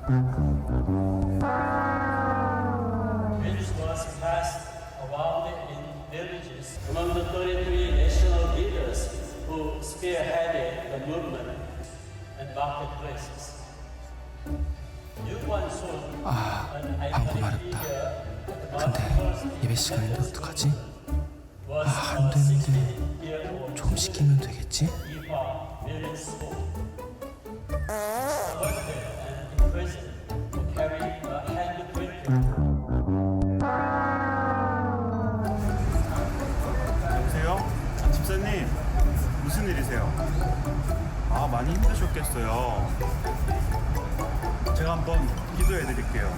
which was passed around in villages among the 33 national leaders who spearheaded the movement and marketplaces. 방구 마렵다. 근데 예배 시간인데 어떡하지? 안 되는데 조금 시키면 되겠지? 여보세요? 집사님, 무슨 일이세요? 많이 힘드셨겠어요. 제가 한번 기도해 드릴게요.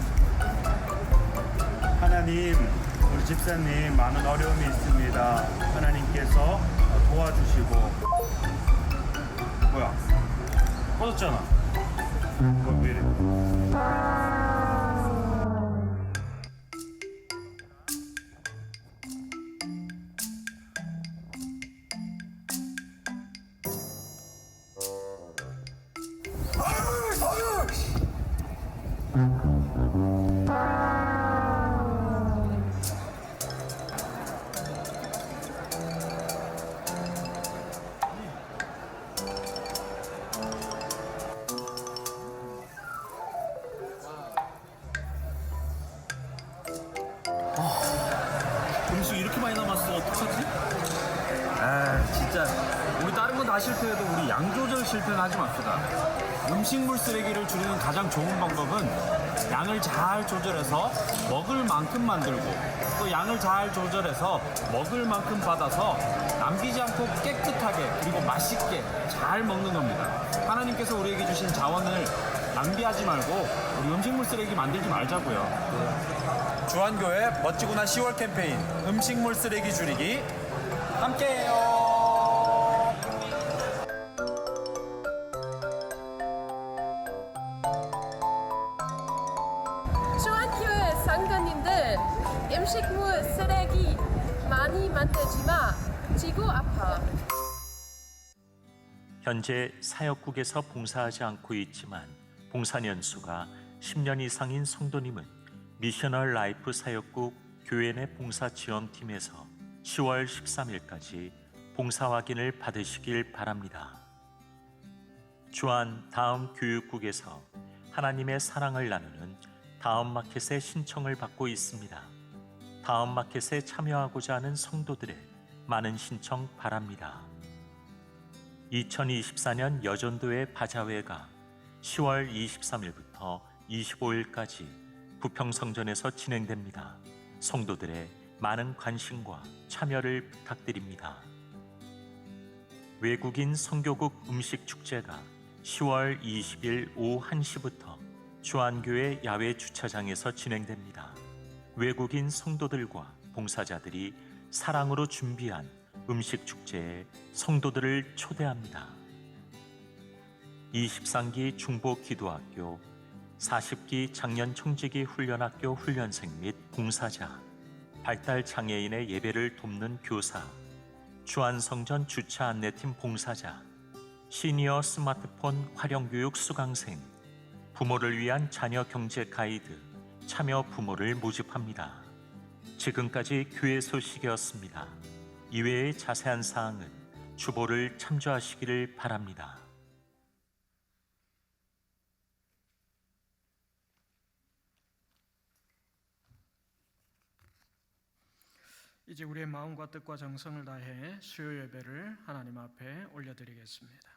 하나님, 우리 집사님 많은 어려움이 있습니다. 하나님께서 도와주시고. 뭐야? 꺼졌잖아. 왜 이래? 음식 이렇게 많이 남았어. 어떡하지? 진짜 우리 다른 건 다 실패해도 우리 양 조절 실패는 하지 맙시다. 음식물 쓰레기를 줄이는 가장 좋은 방법은 양을 잘 조절해서 먹을 만큼 만들고 또 양을 잘 조절해서 먹을 만큼 받아서 남기지 않고 깨끗하게 그리고 맛있게 잘 먹는 겁니다. 하나님께서 우리에게 주신 자원을 낭비하지 말고 우리 음식물 쓰레기 만들지 말자고요. 주한교회 멋지구나 10월 캠페인 음식물 쓰레기 줄이기 함께해요. 주한교회 상가님들, 음식물 쓰레기 많이 만들지 마. 지구 아파. 현재 사역국에서 봉사하지 않고 있지만 봉사 년수가 10년 이상인 성도님은 미셔널 라이프 사역국 교회 내 봉사 지원팀에서 10월 13일까지 봉사 확인을 받으시길 바랍니다. 주한 다음 교육국에서 하나님의 사랑을 나누는 다음 마켓의 신청을 받고 있습니다. 다음 마켓에 참여하고자 하는 성도들의 많은 신청 바랍니다. 2024년 여전도의 바자회가 10월 23일부터 25일까지 부평성전에서 진행됩니다. 성도들의 많은 관심과 참여를 부탁드립니다. 외국인 선교국 음식축제가 10월 20일 오후 1시부터 주한교회 야외 주차장에서 진행됩니다. 외국인 성도들과 봉사자들이 사랑으로 준비한 음식축제에 성도들을 초대합니다. 23기 중보기도학교, 40기 장년청지기 훈련학교 훈련생 및 봉사자, 발달장애인의 예배를 돕는 교사, 주한성전 주차 안내팀 봉사자, 시니어 스마트폰 활용교육 수강생, 부모를 위한 자녀 경제 가이드, 참여 부모를 모집합니다. 지금까지 교회 소식이었습니다. 이외의 자세한 사항은 주보를 참조하시기를 바랍니다. 이제 우리의 마음과 뜻과 정성을 다해 수요 예배를 하나님 앞에 올려드리겠습니다.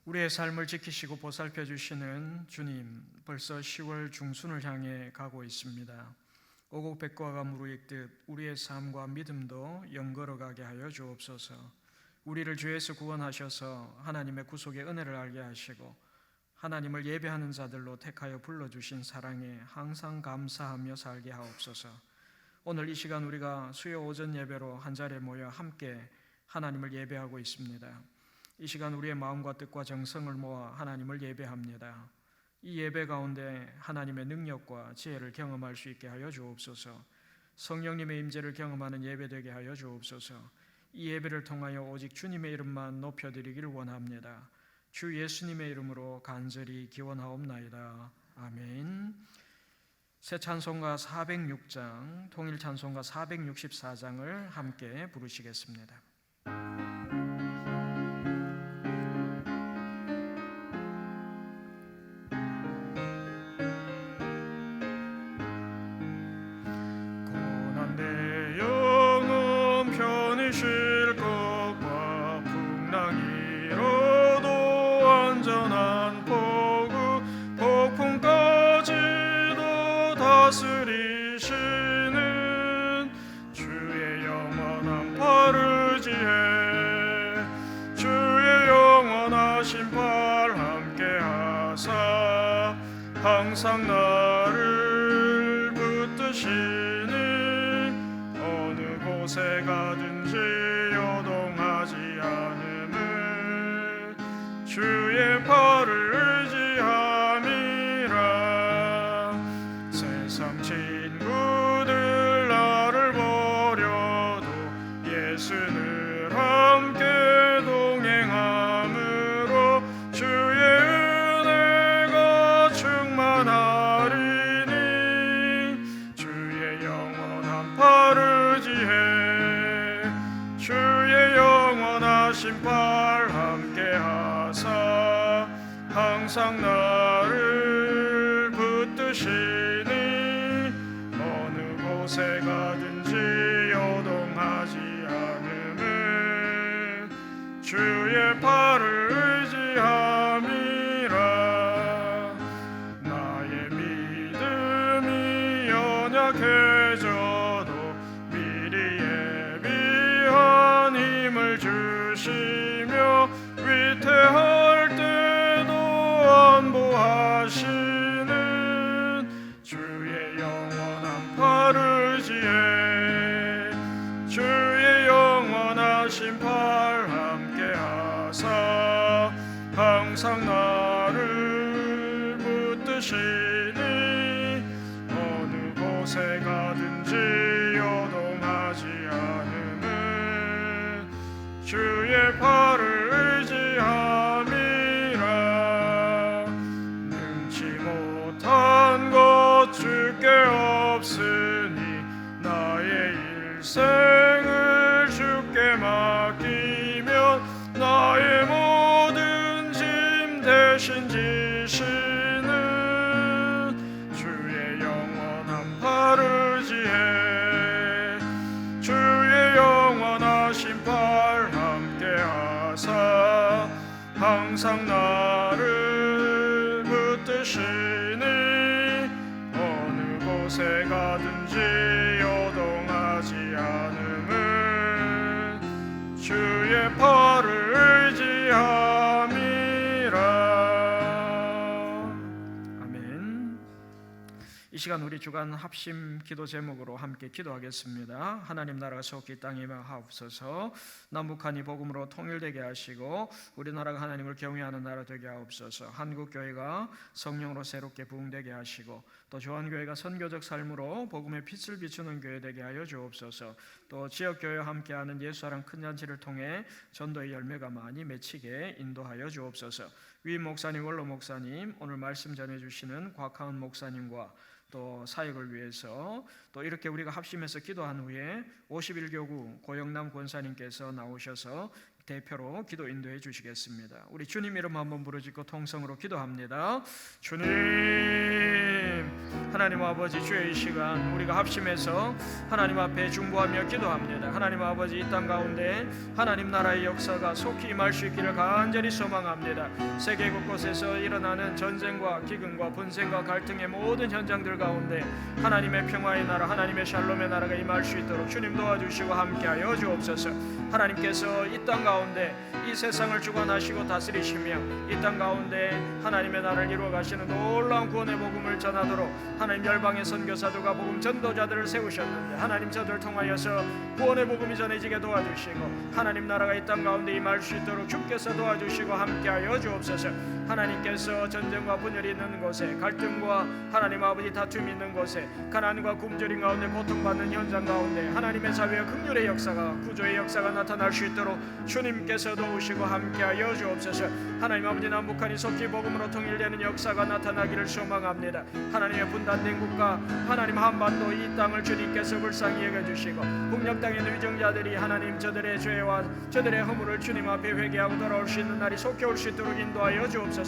우리의 삶을 지키시고 보살펴 주시는 주님, 벌써 10월 중순을 향해 가고 있습니다. 오곡백과가 무르익듯 우리의 삶과 믿음도 영걸어가게 하여 주옵소서. 우리를 죄에서 구원하셔서 하나님의 구속의 은혜를 알게 하시고 하나님을 예배하는 자들로 택하여 불러주신 사랑에 항상 감사하며 살게 하옵소서. 오늘 이 시간 우리가 수요 오전 예배로 한자리에 모여 함께 하나님을 예배하고 있습니다. 이 시간 우리의 마음과 뜻과 정성을 모아 하나님을 예배합니다. 이 예배 가운데 하나님의 능력과 지혜를 경험할 수 있게 하여 주옵소서. 성령님의 임재를 경험하는 예배 되게 하여 주옵소서. 이 예배를 통하여 오직 주님의 이름만 높여드리기를 원합니다. 주 예수님의 이름으로 간절히 기원하옵나이다. 아멘. 새 찬송가 406장, 통일 찬송가 464장을 함께 부르시겠습니다. 다스리시는 주의 영원한 팔을 지혜 주의 영원하신 팔 함께하사 항상 나를 붙드시니 어느 곳에 가든지 요동하지 않음을 주의 팔을 친구들 나를 버려도 예수를 함께 동행함으로 주의 은혜가 충만하리니 주의 영원한 팔을 지혜 주의 영원하신 팔 함께하사 항상 나를 붙드시니 곳에 가든지 요동하지 않음을 주의 팔을 의지함이라. 나의 믿음이 연약해져도 미리 예비한 힘을 주시며 위태할 때도 안보하시는 주의 영원한 팔을 지혜 주의 영원하신 팔 함께하사 항상 나를 붙드시니 어느 곳에 가든지 요동하지 않음을 주의 팔을 의지함이라. 능치 못한 것 주께 없으니 나의 일생을 주께 맡기면 나의 모든 짐 대신 지시는 주의 영원한 팔을 지혜 주의 영원하신 팔 함께하사 항상 나를 붙드시니 어느 곳에 가든지 요동하지 않음을 주의 팔을 의지함이라. 아멘. 이 시간 우리 주간 합심 기도 제목으로 함께 기도하겠습니다. 하나님 나라가 속히 이 땅에 임하옵소서. 남북한이 복음으로 통일되게 하시고 우리나라가 하나님을 경외하는 나라 되게 하옵소서. 한국교회가 성령으로 새롭게 부흥되게 하시고 또 조한교회가 선교적 삶으로 복음의 빛을 비추는 교회 되게 하여 주옵소서. 또 지역교회와 함께하는 예수사랑 큰 잔치를 통해 전도의 열매가 많이 맺히게 인도하여 주옵소서. 위 목사님, 원로 목사님, 오늘 말씀 전해주시는 곽하은 목사님과 또 사역을 위해서 또 이렇게 우리가 합심해서 기도한 후에 51교구 고영남 권사님께서 나오셔서 대표로 기도 인도해 주시겠습니다. 우리 주님 이름 한번 부르짖고 통성으로 기도합니다. 주님, 하나님 아버지, 주의 이 시간 우리가 합심해서 하나님 앞에 중보하며 기도합니다. 하나님 아버지, 이 땅 가운데 하나님 나라의 역사가 속히 임할 수 있기를 간절히 소망합니다. 세계 곳곳에서 일어나는 전쟁과 기근과 분쟁과 갈등의 모든 현장들 가운데 하나님의 평화의 나라, 하나님의 샬롬의 나라가 임할 수 있도록 주님 도와주시고 함께하여 주옵소서. 하나님께서 이 땅 가운데 가운데 이 세상을 주관하시고 다스리시며 이 땅 가운데 하나님의 나라를 이루어 가시는 놀라운 구원의 복음을 전하도록 하나님 열방의 선교사들과 복음 전도자들을 세우셨는데 하나님 저들을 통하여서 구원의 복음이 전해지게 도와주시고 하나님 나라가 이 땅 가운데 임할 수 있도록 주께서 도와주시고 함께하여 주옵소서. 하나님께서 전쟁과 분열이 있는 곳에, 갈등과 하나님 아버지 다툼이 있는 곳에, 가난과 굶주림 가운데 고통받는 현장 가운데 하나님의 자비와 긍휼의 역사가, 구조의 역사가 나타날 수 있도록 주님께서 도우시고 함께하여 주옵소서. 하나님 아버지 남북한이 속히 복음으로 통일되는 역사가 나타나기를 소망합니다. 하나님의 분단된 국가, 하나님 한반도 이 땅을 주님께서 불쌍히 여겨주시고 북녘 땅에 있는 위정자들이 하나님 저들의 죄와 저들의 허물을 주님 앞에 회개하고 돌아올 수 있는 날이 속히 올 수 있도록 인도하여 주옵소서.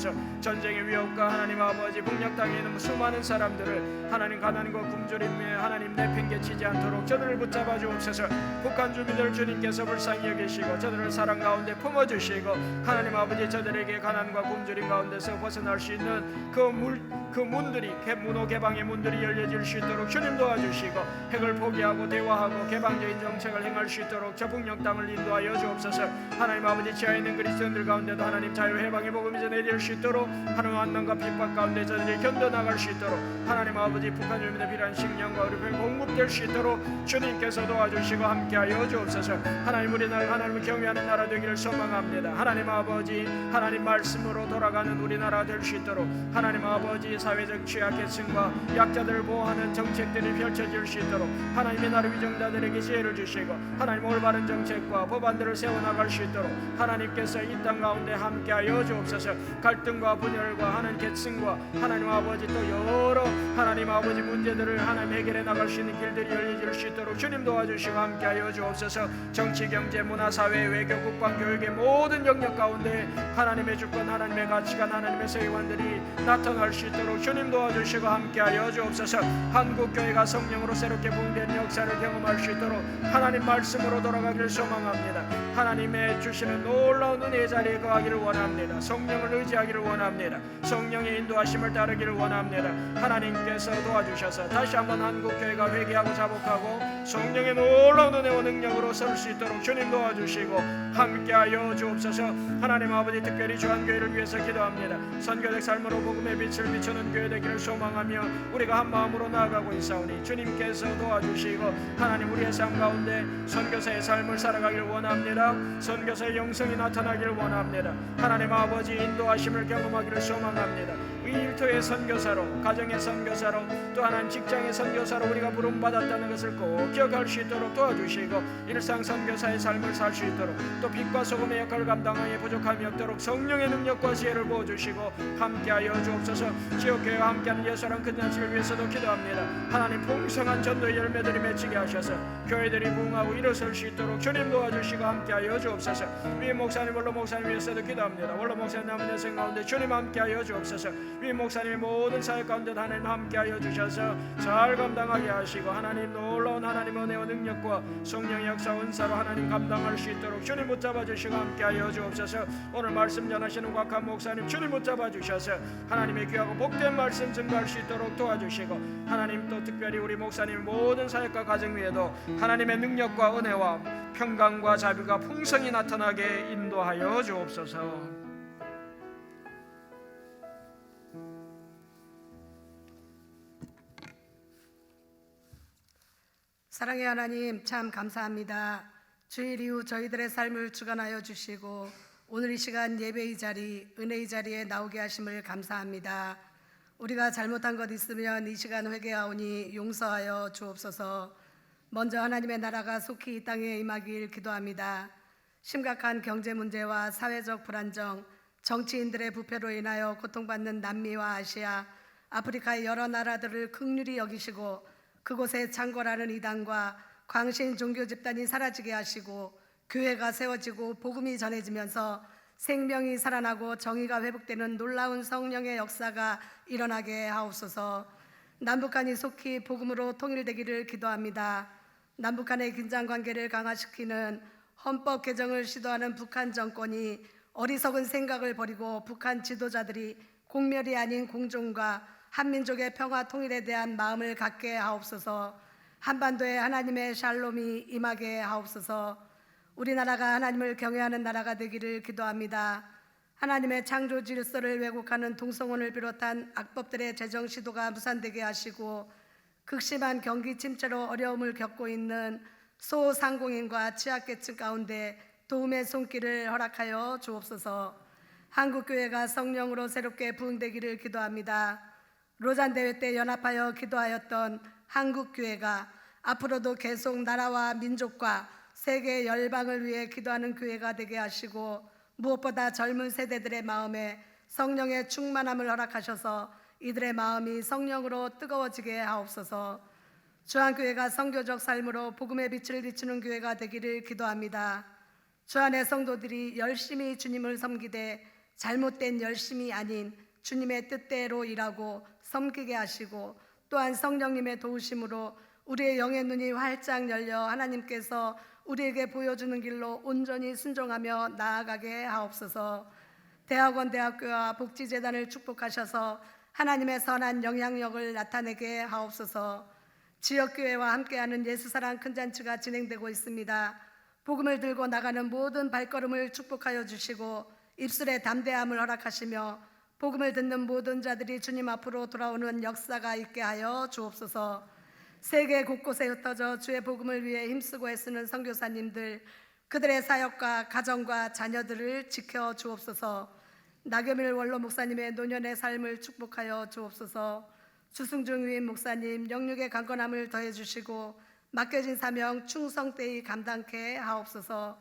전쟁의 위협과 하나님 아버지 북녘 땅에 있는 수많은 사람들을 하나님 가난과 굶주림에 하나님 내팽개치지 않도록 저들을 붙잡아 주옵소서. 북한 주민들 주님께서 불쌍히 여기시고 저들을 사랑 가운데 품어주시고 하나님 아버지 저들에게 가난과 굶주림 가운데서 벗어날 수 있는 그 문들이 문호 개방의 문들이 열려질 수 있도록 주님 도와주시고 핵을 포기하고 대화하고 개방적인 정책을 행할 수 있도록 저 북녘 땅을 인도하여 주옵소서. 하나님 아버지 지하에 있는 그리스도인들 가운데도 하나님 자유 해방의 복음이 전해질 수 있도록 하나님 환난과 핍박 가운데 저들이 견뎌나갈 수 있도록 하나님 아버지 북한 주민의 필요한 식량과 의료비 공급될 수 있도록 주님께서 도와주시고 함께하여 주옵소서. 하나님 우리나라 하나님을 경외하는 나라 되기를 소망합니다. 하나님 아버지 하나님 말씀으로 돌아가는 우리나라 될 수 있도록 하나님 아버지 사회적 취약계층과 약자들을 보호하는 정책들이 펼쳐질 수 있도록 하나님의 나라 위정자들에게 지혜를 주시고 하나님 올바른 정책과 법안들을 세워나갈 수 있도록 하나님께서 이 땅 가운데 함께하여 주옵소서. 갈등과 분열과 하나님 계층과 하나님 아버지 또 여러 하나님 아버지 문제들을 하나님 해결해 나갈 수 있는 길들이 열려질 수 있도록 주님 도와주시고 함께하여 주옵소서. 정치, 경제, 문화, 사회, 외교, 국방, 교육의 모든 영역 가운데 하나님의 주권, 하나님의 가치관, 하나님의 세계관들이 나타날 수 있도록 주님 도와주시고 함께하여 주옵소서. 한국교회가 성령으로 새롭게 부흥된 역사를 경험할 수 있도록 하나님 말씀으로 돌아가기를 소망합니다. 하나님의 주시는 놀라운 은혜의 자리에 거하기를 원합니다. 성령을 의지하기를 원합니다. 성령의 인도하심을 따르기를 원합니다. 하나님께서 도와주셔서 다시 한번 한국교회가 회개하고 자복하고 성령의 놀라운 은혜와 능력으로 설 수 있도록 주님 도와주시고 함께하여 주옵소서. 하나님 아버지 특별히 주한교회를 위해서 기도합니다. 선교적 삶으로 복음의 빛을 비추는 교회 되기를 소망하며 우리가 한 마음으로 나아가고 있사오니 주님께서 도와주시고 하나님 우리의 삶 가운데 선교사의 삶을 살아가길 원합니다. 선교사의 영성이 나타나기를 원합니다. 하나님 아버지 인도하심을 경험하기를 소망합니다. 이 일터의 선교사로, 가정의 선교사로, 또 하나님 직장의 선교사로 우리가 부름받았다는 것을 꼭 기억할 수 있도록 도와주시고 일상 선교사의 삶을 살 수 있도록 또 빛과 소금의 역할을 감당하기에 부족함이 없도록 성령의 능력과 지혜를 부어주시고 함께하여 주옵소서. 지역교회와 함께하는 예수랑 큰 잔치를 위해서도 기도합니다. 하나님 풍성한 전도의 열매들이 맺히게 하셔서 교회들이 부흥하고 일어설 수 있도록 주님 도와주시고 함께하여 주옵소서. 위 목사님, 원로 목사님 위해서도 기도합니다. 원로 목사님 남은 여생 가운데 주님 함께하여 주옵소서. 위 목사님의 모든 사역 가운데 하나님 함께하여 주셔서 잘 감당하게 하시고 하나님 놀라운 하나님 은혜와 능력과 성령의 역사 은사로 하나님 감당할 수 있도록 주님 붙잡아 주시고 함께하여 주옵소서. 오늘 말씀 전하시는 곽한 목사님 주님 붙잡아 주셔서 하나님의 귀하고 복된 말씀 증거할 수 있도록 도와주시고 하나님 또 특별히 우리 목사님 모든 사역과 가정 위에도 하나님의 능력과 은혜와 평강과 자비가 풍성히 나타나게 인도하여 주옵소서. 사랑의 하나님 참 감사합니다. 주일 이후 저희들의 삶을 주관하여 주시고 오늘 이 시간 예배의 자리, 은혜의 자리에 나오게 하심을 감사합니다. 우리가 잘못한 것 있으면 이 시간 회개하오니 용서하여 주옵소서. 먼저 하나님의 나라가 속히 이 땅에 임하길 기도합니다. 심각한 경제 문제와 사회적 불안정, 정치인들의 부패로 인하여 고통받는 남미와 아시아, 아프리카의 여러 나라들을 긍휼히 여기시고 그곳에 창궐하는 이단과 광신 종교 집단이 사라지게 하시고 교회가 세워지고 복음이 전해지면서 생명이 살아나고 정의가 회복되는 놀라운 성령의 역사가 일어나게 하옵소서. 남북한이 속히 복음으로 통일되기를 기도합니다. 남북한의 긴장관계를 강화시키는 헌법 개정을 시도하는 북한 정권이 어리석은 생각을 버리고 북한 지도자들이 공멸이 아닌 공존과 한민족의 평화 통일에 대한 마음을 갖게 하옵소서. 한반도에 하나님의 샬롬이 임하게 하옵소서. 우리나라가 하나님을 경외하는 나라가 되기를 기도합니다. 하나님의 창조 질서를 왜곡하는 동성혼을 비롯한 악법들의 재정 시도가 무산되게 하시고 극심한 경기 침체로 어려움을 겪고 있는 소상공인과 취약계층 가운데 도움의 손길을 허락하여 주옵소서. 한국교회가 성령으로 새롭게 부흥되기를 기도합니다. 로잔 대회 때 연합하여 기도하였던 한국교회가 앞으로도 계속 나라와 민족과 세계 열방을 위해 기도하는 교회가 되게 하시고 무엇보다 젊은 세대들의 마음에 성령의 충만함을 허락하셔서 이들의 마음이 성령으로 뜨거워지게 하옵소서. 주한교회가 선교적 삶으로 복음의 빛을 비추는 교회가 되기를 기도합니다. 주안의 성도들이 열심히 주님을 섬기되 잘못된 열심이 아닌 주님의 뜻대로 일하고 섬기게 하시고 또한 성령님의 도우심으로 우리의 영의 눈이 활짝 열려 하나님께서 우리에게 보여주는 길로 온전히 순종하며 나아가게 하옵소서. 대학원 대학교와 복지재단을 축복하셔서 하나님의 선한 영향력을 나타내게 하옵소서. 지역교회와 함께하는 예수사랑 큰잔치가 진행되고 있습니다. 복음을 들고 나가는 모든 발걸음을 축복하여 주시고 입술의 담대함을 허락하시며 복음을 듣는 모든 자들이 주님 앞으로 돌아오는 역사가 있게 하여 주옵소서. 세계 곳곳에 흩어져 주의 복음을 위해 힘쓰고 애쓰는 선교사님들, 그들의 사역과 가정과 자녀들을 지켜 주옵소서. 나겸일 원로 목사님의 노년의 삶을 축복하여 주옵소서. 주승중 위임 목사님 영육의 강건함을 더해 주시고 맡겨진 사명 충성되이 감당케 하옵소서.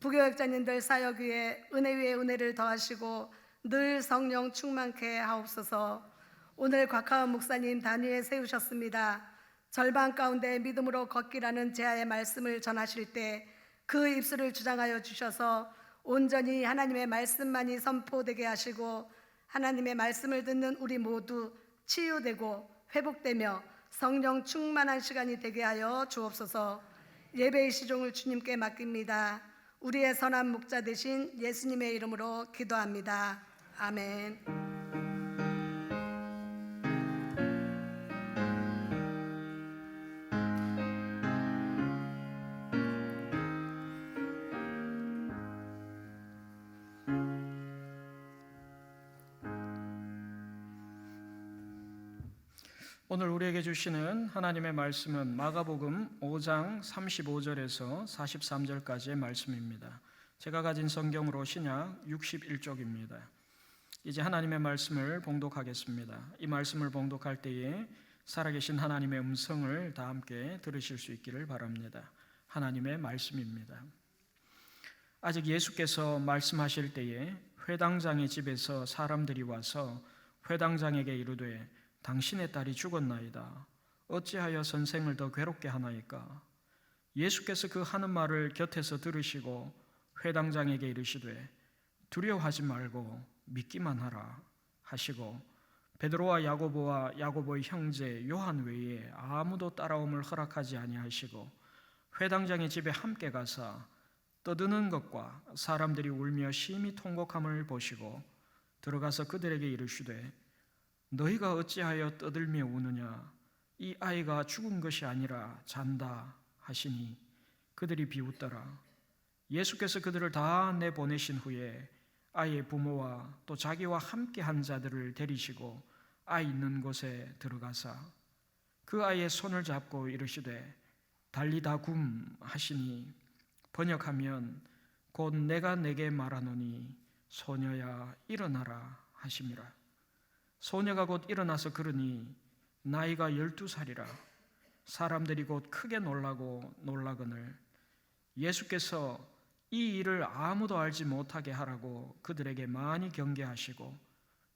부교역자님들 사역 위에 은혜 위에 은혜를 더하시고 늘 성령 충만케 하옵소서. 오늘 곽하은 목사님 단위에 세우셨습니다. 절반 가운데 믿음으로 걷기라는 제아의 말씀을 전하실 때 그 입술을 주장하여 주셔서 온전히 하나님의 말씀만이 선포되게 하시고 하나님의 말씀을 듣는 우리 모두 치유되고 회복되며 성령 충만한 시간이 되게 하여 주옵소서. 예배의 시종을 주님께 맡깁니다. 우리의 선한 목자 되신 예수님의 이름으로 기도합니다. 아멘. 오늘 우리에게 주시는 하나님의 말씀은 마가복음 5장 35절에서 43절까지의 말씀입니다. 제가 가진 성경으로 신약 61쪽입니다. 이제 하나님의 말씀을 봉독하겠습니다. 이 말씀을 봉독할 때에 살아계신 하나님의 음성을 다 함께 들으실 수 있기를 바랍니다. 하나님의 말씀입니다. 아직 예수께서 말씀하실 때에 회당장의 집에서 사람들이 와서 회당장에게 이르되 당신의 딸이 죽었나이다. 어찌하여 선생을 더 괴롭게 하나이까? 예수께서 그 하는 말을 곁에서 들으시고 회당장에게 이르시되 두려워하지 말고 믿기만 하라 하시고 베드로와 야고보의 형제 요한 외에 아무도 따라옴을 허락하지 아니하시고 회당장의 집에 함께 가사 떠드는 것과 사람들이 울며 심히 통곡함을 보시고 들어가서 그들에게 이르시되 너희가 어찌하여 떠들며 우느냐? 이 아이가 죽은 것이 아니라 잔다 하시니 그들이 비웃더라. 예수께서 그들을 다 내보내신 후에 아이의 부모와 또 자기와 함께 한 자들을 데리시고 아이 있는 곳에 들어가사 그 아이의 손을 잡고 이르시되 달리다 굼 하시니 번역하면 곧 내가 내게 말하노니 소녀야 일어나라 하심이라. 소녀가 곧 일어나서 걸으니 나이가 12살이라. 사람들이 곧 크게 놀라고 놀라거늘 예수께서 이 일을 아무도 알지 못하게 하라고 그들에게 많이 경계하시고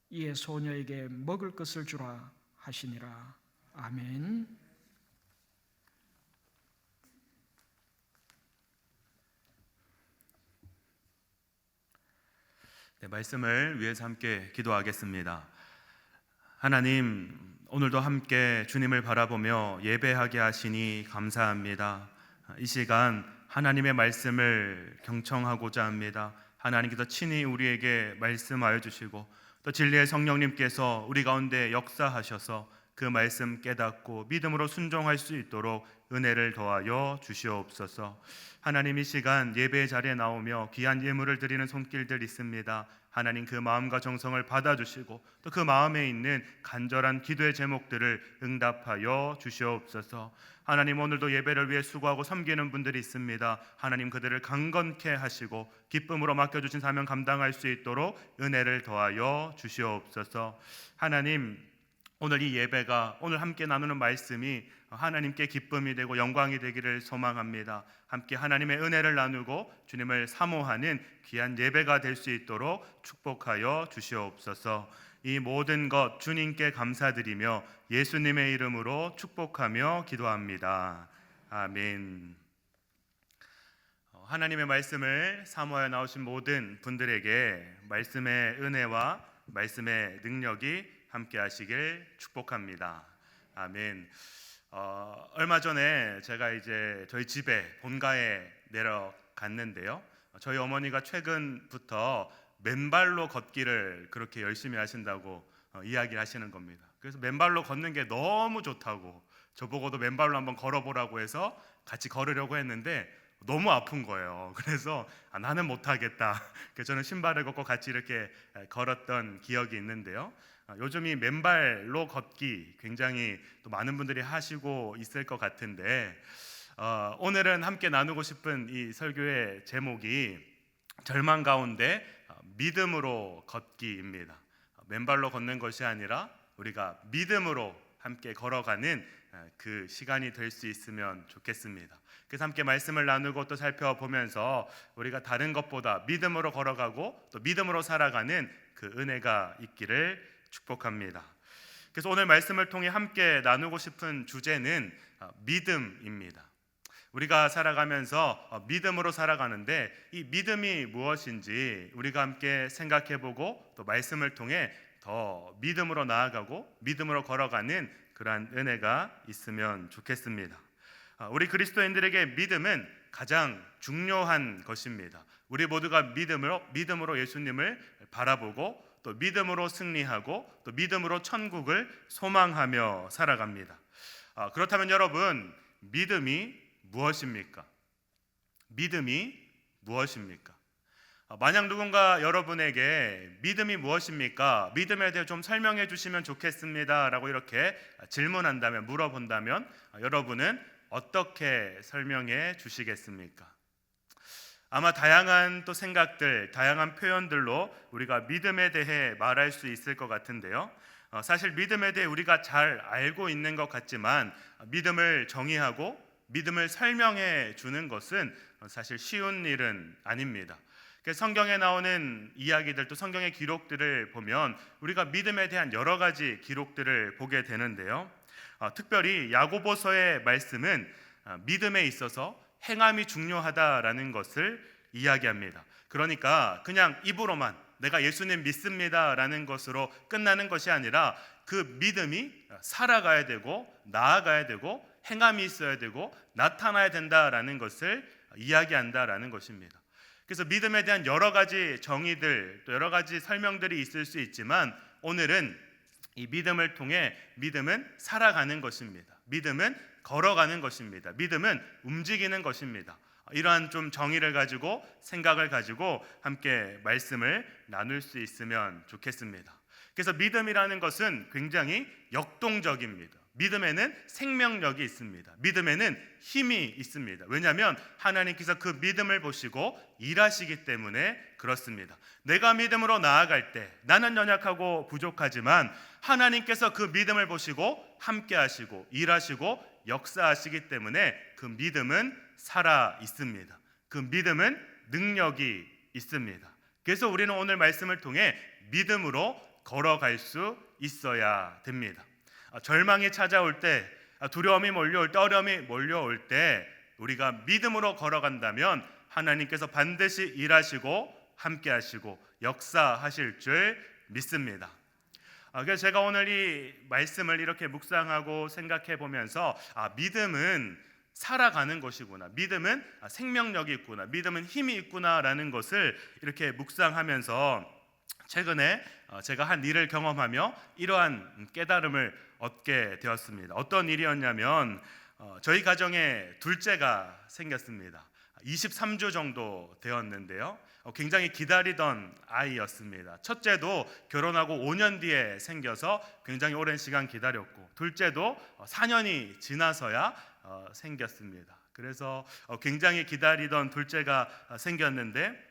이에 소녀에게 먹을 것을 주라 하시니라. 아멘. 네, 말씀을 위해서 함께 기도하겠습니다. 하나님, 오늘도 함께 주님을 바라보며 예배하게 하시니 감사합니다. 이 시간 하나님의 말씀을 경청하고자 합니다. 하나님께서 친히 우리에게 말씀하여 주시고 또 진리의 성령님께서 우리 가운데 역사하셔서 그 말씀 깨닫고 믿음으로 순종할 수 있도록 은혜를 더하여 주시옵소서. 하나님, 이 시간 예배의 자리에 나오며 귀한 예물을 드리는 손길들 있습니다. 하나님, 그 마음과 정성을 받아주시고 또 그 마음에 있는 간절한 기도의 제목들을 응답하여 주시옵소서. 하나님, 오늘도 예배를 위해 수고하고 섬기는 분들이 있습니다. 하나님, 그들을 강건케 하시고 기쁨으로 맡겨주신 사명 감당할 수 있도록 은혜를 더하여 주시옵소서. 하나님, 오늘 이 예배가, 오늘 함께 나누는 말씀이 하나님께 기쁨이 되고 영광이 되기를 소망합니다. 함께 하나님의 은혜를 나누고 주님을 사모하는 귀한 예배가 될 수 있도록 축복하여 주시옵소서. 이 모든 것 주님께 감사드리며 예수님의 이름으로 축복하며 기도합니다. 아멘. 하나님의 말씀을 사모하여 나오신 모든 분들에게 말씀의 은혜와 말씀의 능력이 함께 하시길 축복합니다. 아멘. 얼마 전에 제가 이제 저희 집에 본가에 내려갔는데요. 저희 어머니가 최근부터 맨발로 걷기를 그렇게 열심히 하신다고 이야기를 하시는 겁니다. 그래서 맨발로 걷는 게 너무 좋다고 저보고도 맨발로 한번 걸어보라고 해서 같이 걸으려고 했는데 너무 아픈 거예요. 그래서 나는 못하겠다. 그래서 저는 신발을 걷고 같이 이렇게 걸었던 기억이 있는데요. 요즘 이 맨발로 걷기 굉장히 또 많은 분들이 하시고 있을 것 같은데 오늘은 함께 나누고 싶은 이 설교의 제목이 절망 가운데 믿음으로 걷기입니다. 맨발로 걷는 것이 아니라 우리가 믿음으로 함께 걸어가는 그 시간이 될 수 있으면 좋겠습니다. 그래서 함께 말씀을 나누고 또 살펴보면서 우리가 다른 것보다 믿음으로 걸어가고 또 믿음으로 살아가는 그 은혜가 있기를 축복합니다. 그래서 오늘 말씀을 통해 함께 나누고 싶은 주제는 믿음입니다. 우리가 살아가면서 믿음으로 살아가는데 이 믿음이 무엇인지 우리가 함께 생각해보고 또 말씀을 통해 더 믿음으로 나아가고 믿음으로 걸어가는 그러한 은혜가 있으면 좋겠습니다. 우리 그리스도인들에게 믿음은 가장 중요한 것입니다. 우리 모두가 믿음으로 예수님을 바라보고 또 믿음으로 승리하고 또 믿음으로 천국을 소망하며 살아갑니다. 그렇다면 여러분, 믿음이 무엇입니까? 믿음이 무엇입니까? 만약 누군가 여러분에게 믿음이 무엇입니까? 믿음에 대해 좀 설명해 주시면 좋겠습니다 라고 이렇게 질문한다면, 물어본다면 여러분은 어떻게 설명해 주시겠습니까? 아마 다양한 또 생각들, 다양한 표현들로 우리가 믿음에 대해 말할 수 있을 것 같은데요. 사실 믿음에 대해 우리가 잘 알고 있는 것 같지만 믿음을 정의하고 믿음을 설명해 주는 것은 사실 쉬운 일은 아닙니다. 성경에 나오는 이야기들, 또 성경의 기록들을 보면 우리가 믿음에 대한 여러 가지 기록들을 보게 되는데요. 특별히 야고보서의 말씀은 믿음에 있어서 행함이 중요하다라는 것을 이야기합니다. 그러니까 그냥 입으로만 내가 예수님 믿습니다라는 것으로 끝나는 것이 아니라 그 믿음이 살아가야 되고 나아가야 되고 행함이 있어야 되고 나타나야 된다라는 것을 이야기한다라는 것입니다. 그래서 믿음에 대한 여러 가지 정의들, 또 여러 가지 설명들이 있을 수 있지만 오늘은 이 믿음을 통해 믿음은 살아가는 것입니다. 믿음은 걸어가는 것입니다. 믿음은 움직이는 것입니다. 이러한 좀 정의를 가지고 생각을 가지고 함께 말씀을 나눌 수 있으면 좋겠습니다. 그래서 믿음이라는 것은 굉장히 역동적입니다. 믿음에는 생명력이 있습니다. 믿음에는 힘이 있습니다. 왜냐하면 하나님께서 그 믿음을 보시고 일하시기 때문에 그렇습니다. 내가 믿음으로 나아갈 때 나는 연약하고 부족하지만 하나님께서 그 믿음을 보시고 함께 하시고 일하시고 역사하시기 때문에 그 믿음은 살아 있습니다. 그 믿음은 능력이 있습니다. 그래서 우리는 오늘 말씀을 통해 믿음으로 걸어갈 수 있어야 됩니다. 절망이 찾아올 때, 두려움이 몰려올 때, 어려움이 몰려올 때 우리가 믿음으로 걸어간다면 하나님께서 반드시 일하시고 함께 하시고 역사하실 줄 믿습니다. 그래서 제가 오늘 이 말씀을 이렇게 묵상하고 생각해 보면서 믿음은 살아가는 것이구나, 믿음은 생명력이 있구나, 믿음은 힘이 있구나라는 것을 이렇게 묵상하면서 최근에 제가 한 일을 경험하며 이러한 깨달음을 얻게 되었습니다. 어떤 일이었냐면 저희 가정에 둘째가 생겼습니다. 23주 정도 되었는데요. 굉장히 기다리던 아이였습니다. 첫째도 결혼하고 5년 뒤에 생겨서 굉장히 오랜 시간 기다렸고, 둘째도 4년이 지나서야 생겼습니다. 그래서 굉장히 기다리던 둘째가 생겼는데,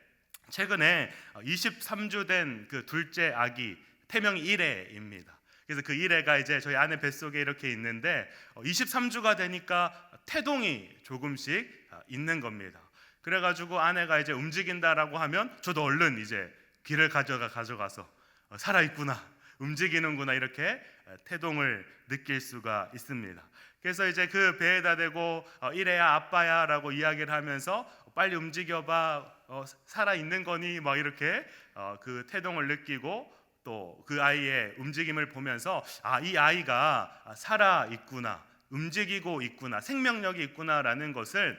최근에 23주 된 그 둘째 아기 태명이 1회입니다. 그래서 그 1회가 이제 저희 아내 뱃속에 이렇게 있는데 23주가 되니까 태동이 조금씩 있는 겁니다. 그래가지고 아내가 이제 움직인다라고 하면 저도 얼른 이제 귀를 가져가서 살아있구나, 움직이는구나, 이렇게 태동을 느낄 수가 있습니다. 그래서 이제 그 배에다 대고 이래야 아빠야 라고 이야기를 하면서 빨리 움직여봐, 살아있는 거니, 막 이렇게 그 태동을 느끼고 또 그 아이의 움직임을 보면서 이 아이가 살아있구나, 움직이고 있구나, 생명력이 있구나라는 것을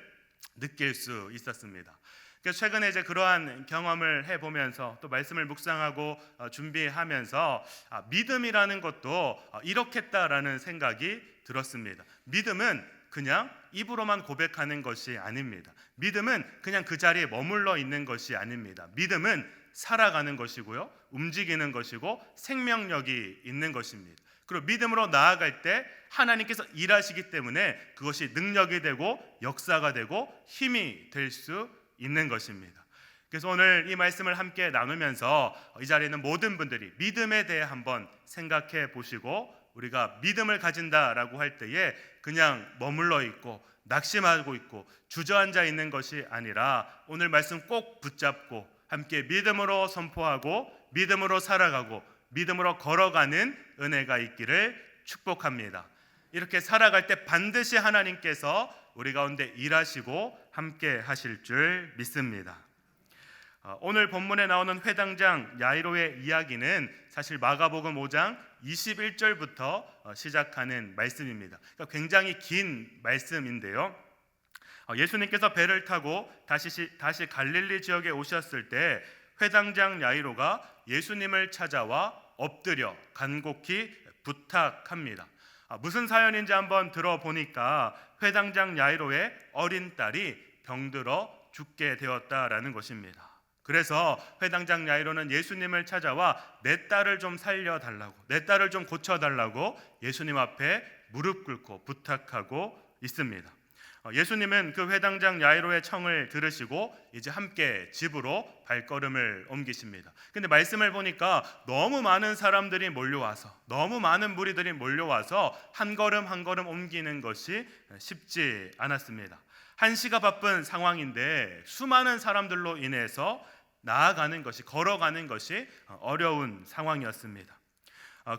느낄 수 있었습니다. 그래서 최근에 이제 그러한 경험을 해보면서 또 말씀을 묵상하고 준비하면서 믿음이라는 것도 이렇겠다라는 생각이 들었습니다. 믿음은 그냥 입으로만 고백하는 것이 아닙니다. 믿음은 그냥 그 자리에 머물러 있는 것이 아닙니다. 믿음은 살아가는 것이고요, 움직이는 것이고 생명력이 있는 것입니다. 그리고 믿음으로 나아갈 때 하나님께서 일하시기 때문에 그것이 능력이 되고 역사가 되고 힘이 될 수 있는 것입니다. 그래서 오늘 이 말씀을 함께 나누면서 이 자리에 있는 모든 분들이 믿음에 대해 한번 생각해 보시고, 우리가 믿음을 가진다라고 할 때에 그냥 머물러 있고 낙심하고 있고 주저앉아 있는 것이 아니라 오늘 말씀 꼭 붙잡고 함께 믿음으로 선포하고 믿음으로 살아가고 믿음으로 걸어가는 은혜가 있기를 축복합니다. 이렇게 살아갈 때 반드시 하나님께서 우리 가운데 일하시고 함께 하실 줄 믿습니다. 오늘 본문에 나오는 회당장 야이로의 이야기는 사실 마가복음 5장 21절부터 시작하는 말씀입니다. 그러니까 굉장히 긴 말씀인데요. 예수님께서 배를 타고 다시 갈릴리 지역에 오셨을 때 회당장 야이로가 예수님을 찾아와 엎드려 간곡히 부탁합니다. 무슨 사연인지 한번 들어보니까 회당장 야이로의 어린 딸이 병들어 죽게 되었다라는 것입니다. 그래서 회당장 야이로는 예수님을 찾아와 내 딸을 좀 살려달라고, 내 딸을 좀 고쳐달라고 예수님 앞에 무릎 꿇고 부탁하고 있습니다. 예수님은 그 회당장 야이로의 청을 들으시고 이제 함께 집으로 발걸음을 옮기십니다. 근데 말씀을 보니까 너무 많은 사람들이 몰려와서, 너무 많은 무리들이 몰려와서 한 걸음 한 걸음 옮기는 것이 쉽지 않았습니다. 한시가 바쁜 상황인데 수많은 사람들로 인해서 나아가는 것이, 걸어가는 것이 어려운 상황이었습니다.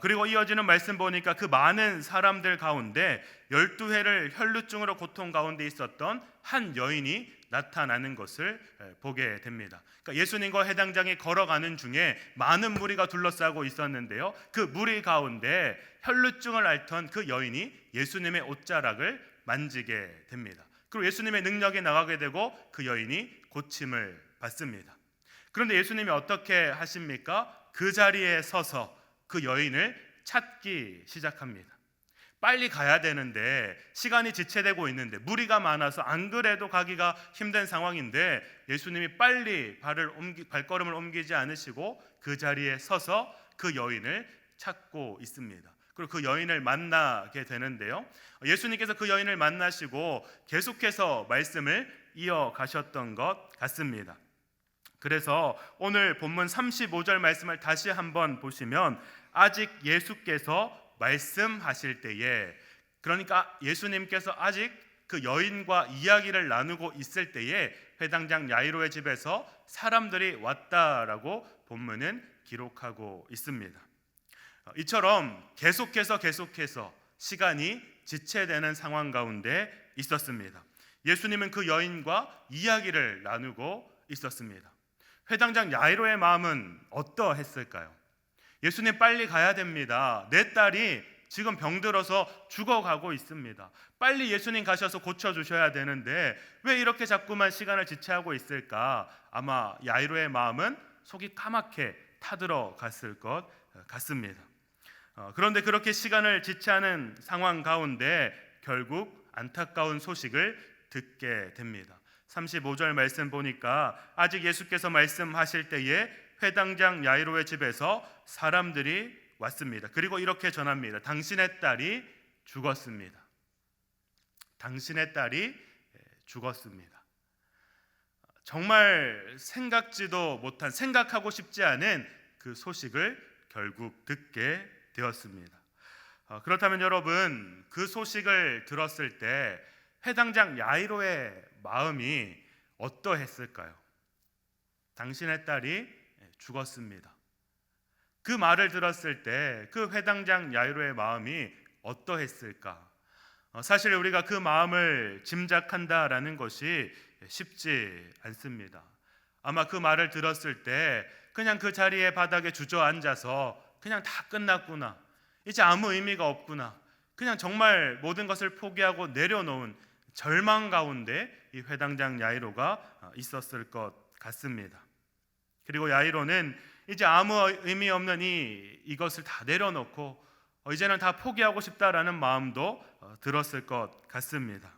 그리고 이어지는 말씀 보니까 그 많은 사람들 가운데 12해를 혈루증으로 고통 가운데 있었던 한 여인이 나타나는 것을 보게 됩니다. 그러니까 예수님과 회당장이 걸어가는 중에 많은 무리가 둘러싸고 있었는데요, 그 무리 가운데 혈루증을 앓던 그 여인이 예수님의 옷자락을 만지게 됩니다. 그리고 예수님의 능력이 나가게 되고 그 여인이 고침을 받습니다. 그런데 예수님이 어떻게 하십니까? 그 자리에 서서 그 여인을 찾기 시작합니다. 빨리 가야 되는데 시간이 지체되고 있는데 무리가 많아서 안 그래도 가기가 힘든 상황인데 예수님이 빨리 발걸음을 옮기지 않으시고 그 자리에 서서 그 여인을 찾고 있습니다. 그리고 그 여인을 만나게 되는데요, 예수님께서 그 여인을 만나시고 계속해서 말씀을 이어가셨던 것 같습니다. 그래서 오늘 본문 35절 말씀을 다시 한번 보시면 아직 예수께서 말씀하실 때에, 그러니까 예수님께서 아직 그 여인과 이야기를 나누고 있을 때에 회당장 야이로의 집에서 사람들이 왔다라고 본문은 기록하고 있습니다. 이처럼 계속해서 시간이 지체되는 상황 가운데 있었습니다. 예수님은 그 여인과 이야기를 나누고 있었습니다. 회당장 야이로의 마음은 어떠했을까요? 예수님 빨리 가야 됩니다. 내 딸이 지금 병들어서 죽어가고 있습니다. 빨리 예수님 가셔서 고쳐주셔야 되는데 왜 이렇게 자꾸만 시간을 지체하고 있을까? 아마 야이로의 마음은 속이 까맣게 타들어 갔을 것 같습니다. 그런데 그렇게 시간을 지체하는 상황 가운데 결국 안타까운 소식을 듣게 됩니다. 35절 말씀 보니까 아직 예수께서 말씀하실 때에 회당장 야이로의 집에서 사람들이 왔습니다. 그리고 이렇게 전합니다. 당신의 딸이 죽었습니다. 당신의 딸이 죽었습니다. 정말 생각지도 못한, 생각하고 싶지 않은 그 소식을 결국 듣게 되었습니다. 그렇다면 여러분, 그 소식을 들었을 때 회당장 야이로의 마음이 어떠했을까요? 당신의 딸이 죽었습니다. 그 말을 들었을 때 그 회당장 야이로의 마음이 어떠했을까? 사실 우리가 그 마음을 짐작한다라는 것이 쉽지 않습니다. 아마 그 말을 들었을 때 그냥 그 자리에 바닥에 주저앉아서 그냥 다 끝났구나, 이제 아무 의미가 없구나, 그냥 정말 모든 것을 포기하고 내려놓은 절망 가운데 이 회당장 야이로가 있었을 것 같습니다. 그리고 야이로는 이제 아무 의미 없는 이것을 다 내려놓고 이제는 다 포기하고 싶다라는 마음도 들었을 것 같습니다.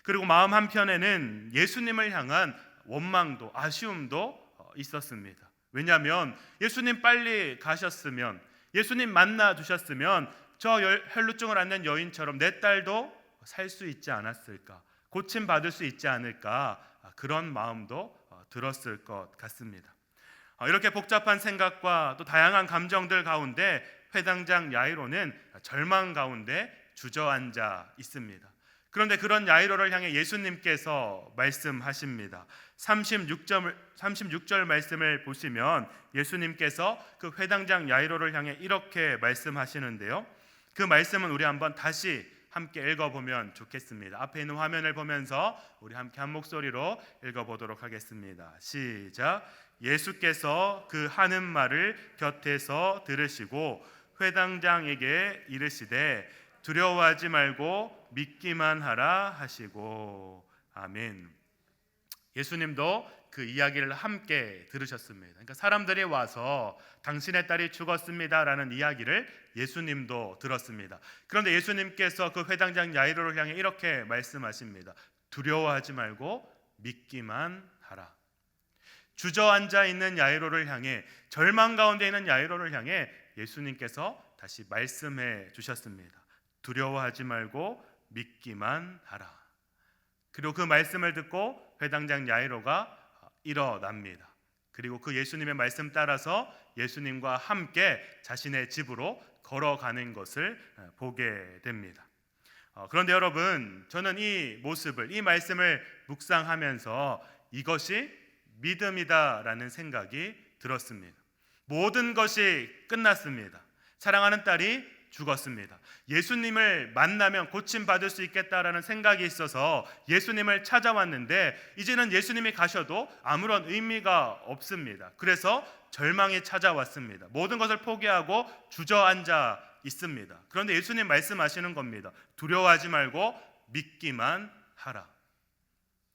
그리고 마음 한편에는 예수님을 향한 원망도, 아쉬움도 있었습니다. 왜냐하면 예수님 빨리 가셨으면, 예수님 만나 주셨으면 저 혈루증을 앓는 여인처럼 내 딸도 살 수 있지 않았을까, 고침 받을 수 있지 않을까, 그런 마음도 들었을 것 같습니다. 이렇게 복잡한 생각과 또 다양한 감정들 가운데 회당장 야이로는 절망 가운데 주저앉아 있습니다. 그런데 그런 야이로를 향해 예수님께서 말씀하십니다. 36절 말씀을 보시면 예수님께서 그 회당장 야이로를 향해 이렇게 말씀하시는데요. 그 말씀은 우리 한번 다시 함께 읽어보면 좋겠습니다. 앞에 있는 화면을 보면서 우리 함께 한 목소리로 읽어보도록 하겠습니다. 시작. 예수께서 그 하는 말을 곁에서 들으시고 회당장에게 이르시되 두려워하지 말고 믿기만 하라 하시고. 아멘. 예수님도 그 이야기를 함께 들으셨습니다. 그러니까 사람들이 와서 당신의 딸이 죽었습니다라는 이야기를 예수님도 들었습니다. 그런데 예수님께서 그 회당장 야이로를 향해 이렇게 말씀하십니다. 두려워하지 말고 믿기만 하라. 주저앉아 있는 야이로를 향해, 절망 가운데 있는 야이로를 향해 예수님께서 다시 말씀해 주셨습니다. 두려워하지 말고 믿기만 하라. 그리고 그 말씀을 듣고 회당장 야이로가 일어납니다. 그리고 그 예수님의 말씀 따라서 예수님과 함께 자신의 집으로 걸어가는 것을 보게 됩니다. 그런데 여러분, 저는 이 모습을, 이 말씀을 묵상하면서 이것이 믿음이다라는 생각이 들었습니다. 모든 것이 끝났습니다. 사랑하는 딸이 죽었습니다. 예수님을 만나면 고침받을 수 있겠다라는 생각이 있어서 예수님을 찾아왔는데 이제는 예수님이 가셔도 아무런 의미가 없습니다. 그래서 절망이 찾아왔습니다. 모든 것을 포기하고 주저앉아 있습니다. 그런데 예수님 말씀하시는 겁니다. 두려워하지 말고 믿기만 하라.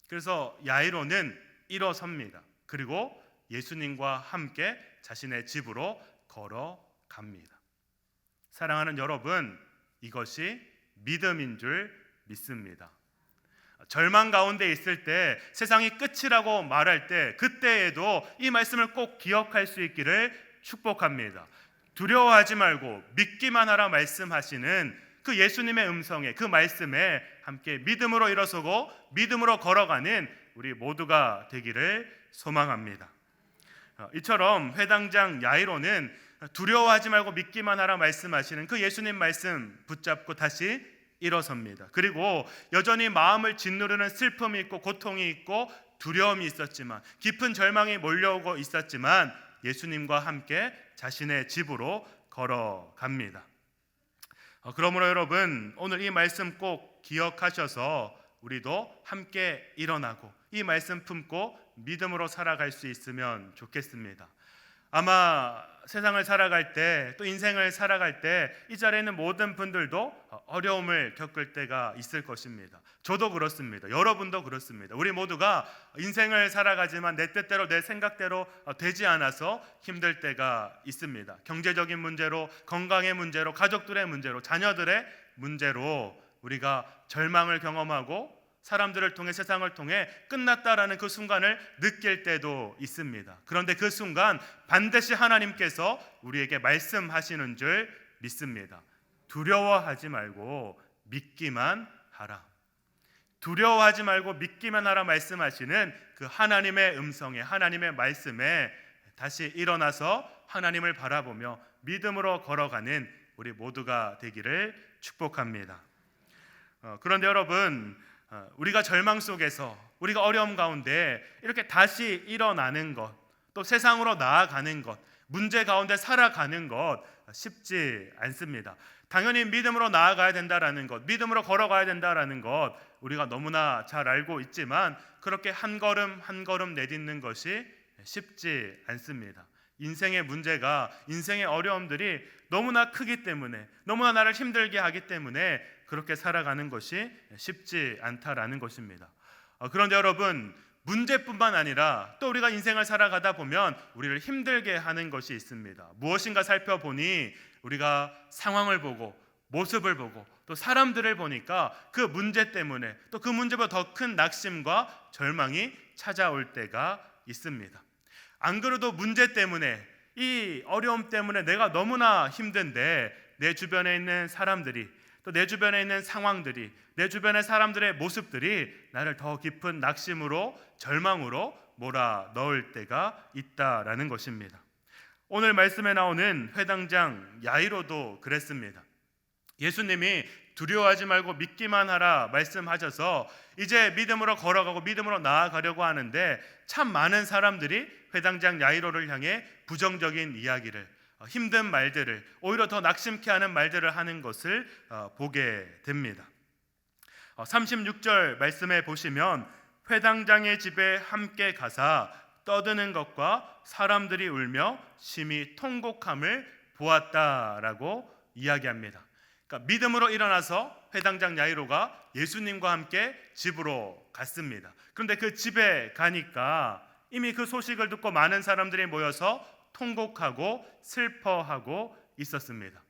그래서 야이로는 일어섭니다. 그리고 예수님과 함께 자신의 집으로 걸어갑니다. 사랑하는 여러분, 이것이 믿음인 줄 믿습니다. 절망 가운데 있을 때, 세상이 끝이라고 말할 때, 그때에도 이 말씀을 꼭 기억할 수 있기를 축복합니다. 두려워하지 말고 믿기만 하라 말씀하시는 그 예수님의 음성에, 그 말씀에 함께 믿음으로 일어서고 믿음으로 걸어가는 우리 모두가 되기를 소망합니다. 이처럼 회당장 야이로는 두려워하지 말고 믿기만 하라 말씀하시는 그 예수님 말씀 붙잡고 다시 일어섭니다. 그리고 여전히 마음을 짓누르는 슬픔이 있고 고통이 있고 두려움이 있었지만, 깊은 절망이 몰려오고 있었지만 예수님과 함께 자신의 집으로 걸어갑니다. 그러므로 여러분, 오늘 이 말씀 꼭 기억하셔서 우리도 함께 일어나고 이 말씀 품고 믿음으로 살아갈 수 있으면 좋겠습니다. 아마 세상을 살아갈 때, 또 인생을 살아갈 때 이 자리에 있는 모든 분들도 어려움을 겪을 때가 있을 것입니다. 저도 그렇습니다. 여러분도 그렇습니다. 우리 모두가 인생을 살아가지만 내 뜻대로 내 생각대로 되지 않아서 힘들 때가 있습니다. 경제적인 문제로, 건강의 문제로, 가족들의 문제로, 자녀들의 문제로 우리가 절망을 경험하고 사람들을 통해, 세상을 통해 끝났다라는 그 순간을 느낄 때도 있습니다. 그런데 그 순간 반드시 하나님께서 우리에게 말씀하시는 줄 믿습니다. 두려워하지 말고 믿기만 하라. 두려워하지 말고 믿기만 하라 말씀하시는 그 하나님의 음성에, 하나님의 말씀에 다시 일어나서 하나님을 바라보며 믿음으로 걸어가는 우리 모두가 되기를 축복합니다. 그런데 여러분, 우리가 절망 속에서, 우리가 어려움 가운데 이렇게 다시 일어나는 것, 또 세상으로 나아가는 것, 문제 가운데 살아가는 것 쉽지 않습니다. 당연히 믿음으로 나아가야 된다라는 것, 믿음으로 걸어가야 된다라는 것 우리가 너무나 잘 알고 있지만 그렇게 한 걸음 한 걸음 내딛는 것이 쉽지 않습니다. 인생의 문제가, 인생의 어려움들이 너무나 크기 때문에, 너무나 나를 힘들게 하기 때문에 그렇게 살아가는 것이 쉽지 않다라는 것입니다. 그런데 여러분, 문제뿐만 아니라 또 우리가 인생을 살아가다 보면 우리를 힘들게 하는 것이 있습니다. 무엇인가 살펴보니 우리가 상황을 보고 모습을 보고 또 사람들을 보니까 그 문제 때문에 또 그 문제보다 더 큰 낙심과 절망이 찾아올 때가 있습니다. 안 그래도 문제 때문에, 이 어려움 때문에 내가 너무나 힘든데 내 주변에 있는 사람들이, 또 내 주변에 있는 상황들이, 내 주변의 사람들의 모습들이 나를 더 깊은 낙심으로, 절망으로 몰아 넣을 때가 있다라는 것입니다. 오늘 말씀에 나오는 회당장 야이로도 그랬습니다. 예수님이 두려워하지 말고 믿기만 하라 말씀하셔서 이제 믿음으로 걸어가고 믿음으로 나아가려고 하는데 참 많은 사람들이 회당장 야이로를 향해 부정적인 이야기를, 힘든 말들을, 오히려 더 낙심케 하는 말들을 하는 것을 보게 됩니다. 36절 말씀에 보시면 회당장의 집에 함께 가사 떠드는 것과 사람들이 울며 심히 통곡함을 보았다라고 이야기합니다. 그러니까 믿음으로 일어나서 회당장 야이로가 예수님과 함께 집으로 갔습니다. 그런데 그 집에 가니까 이미 그 소식을 듣고 많은 사람들이 모여서 통곡하고 슬퍼하고 있었습니다.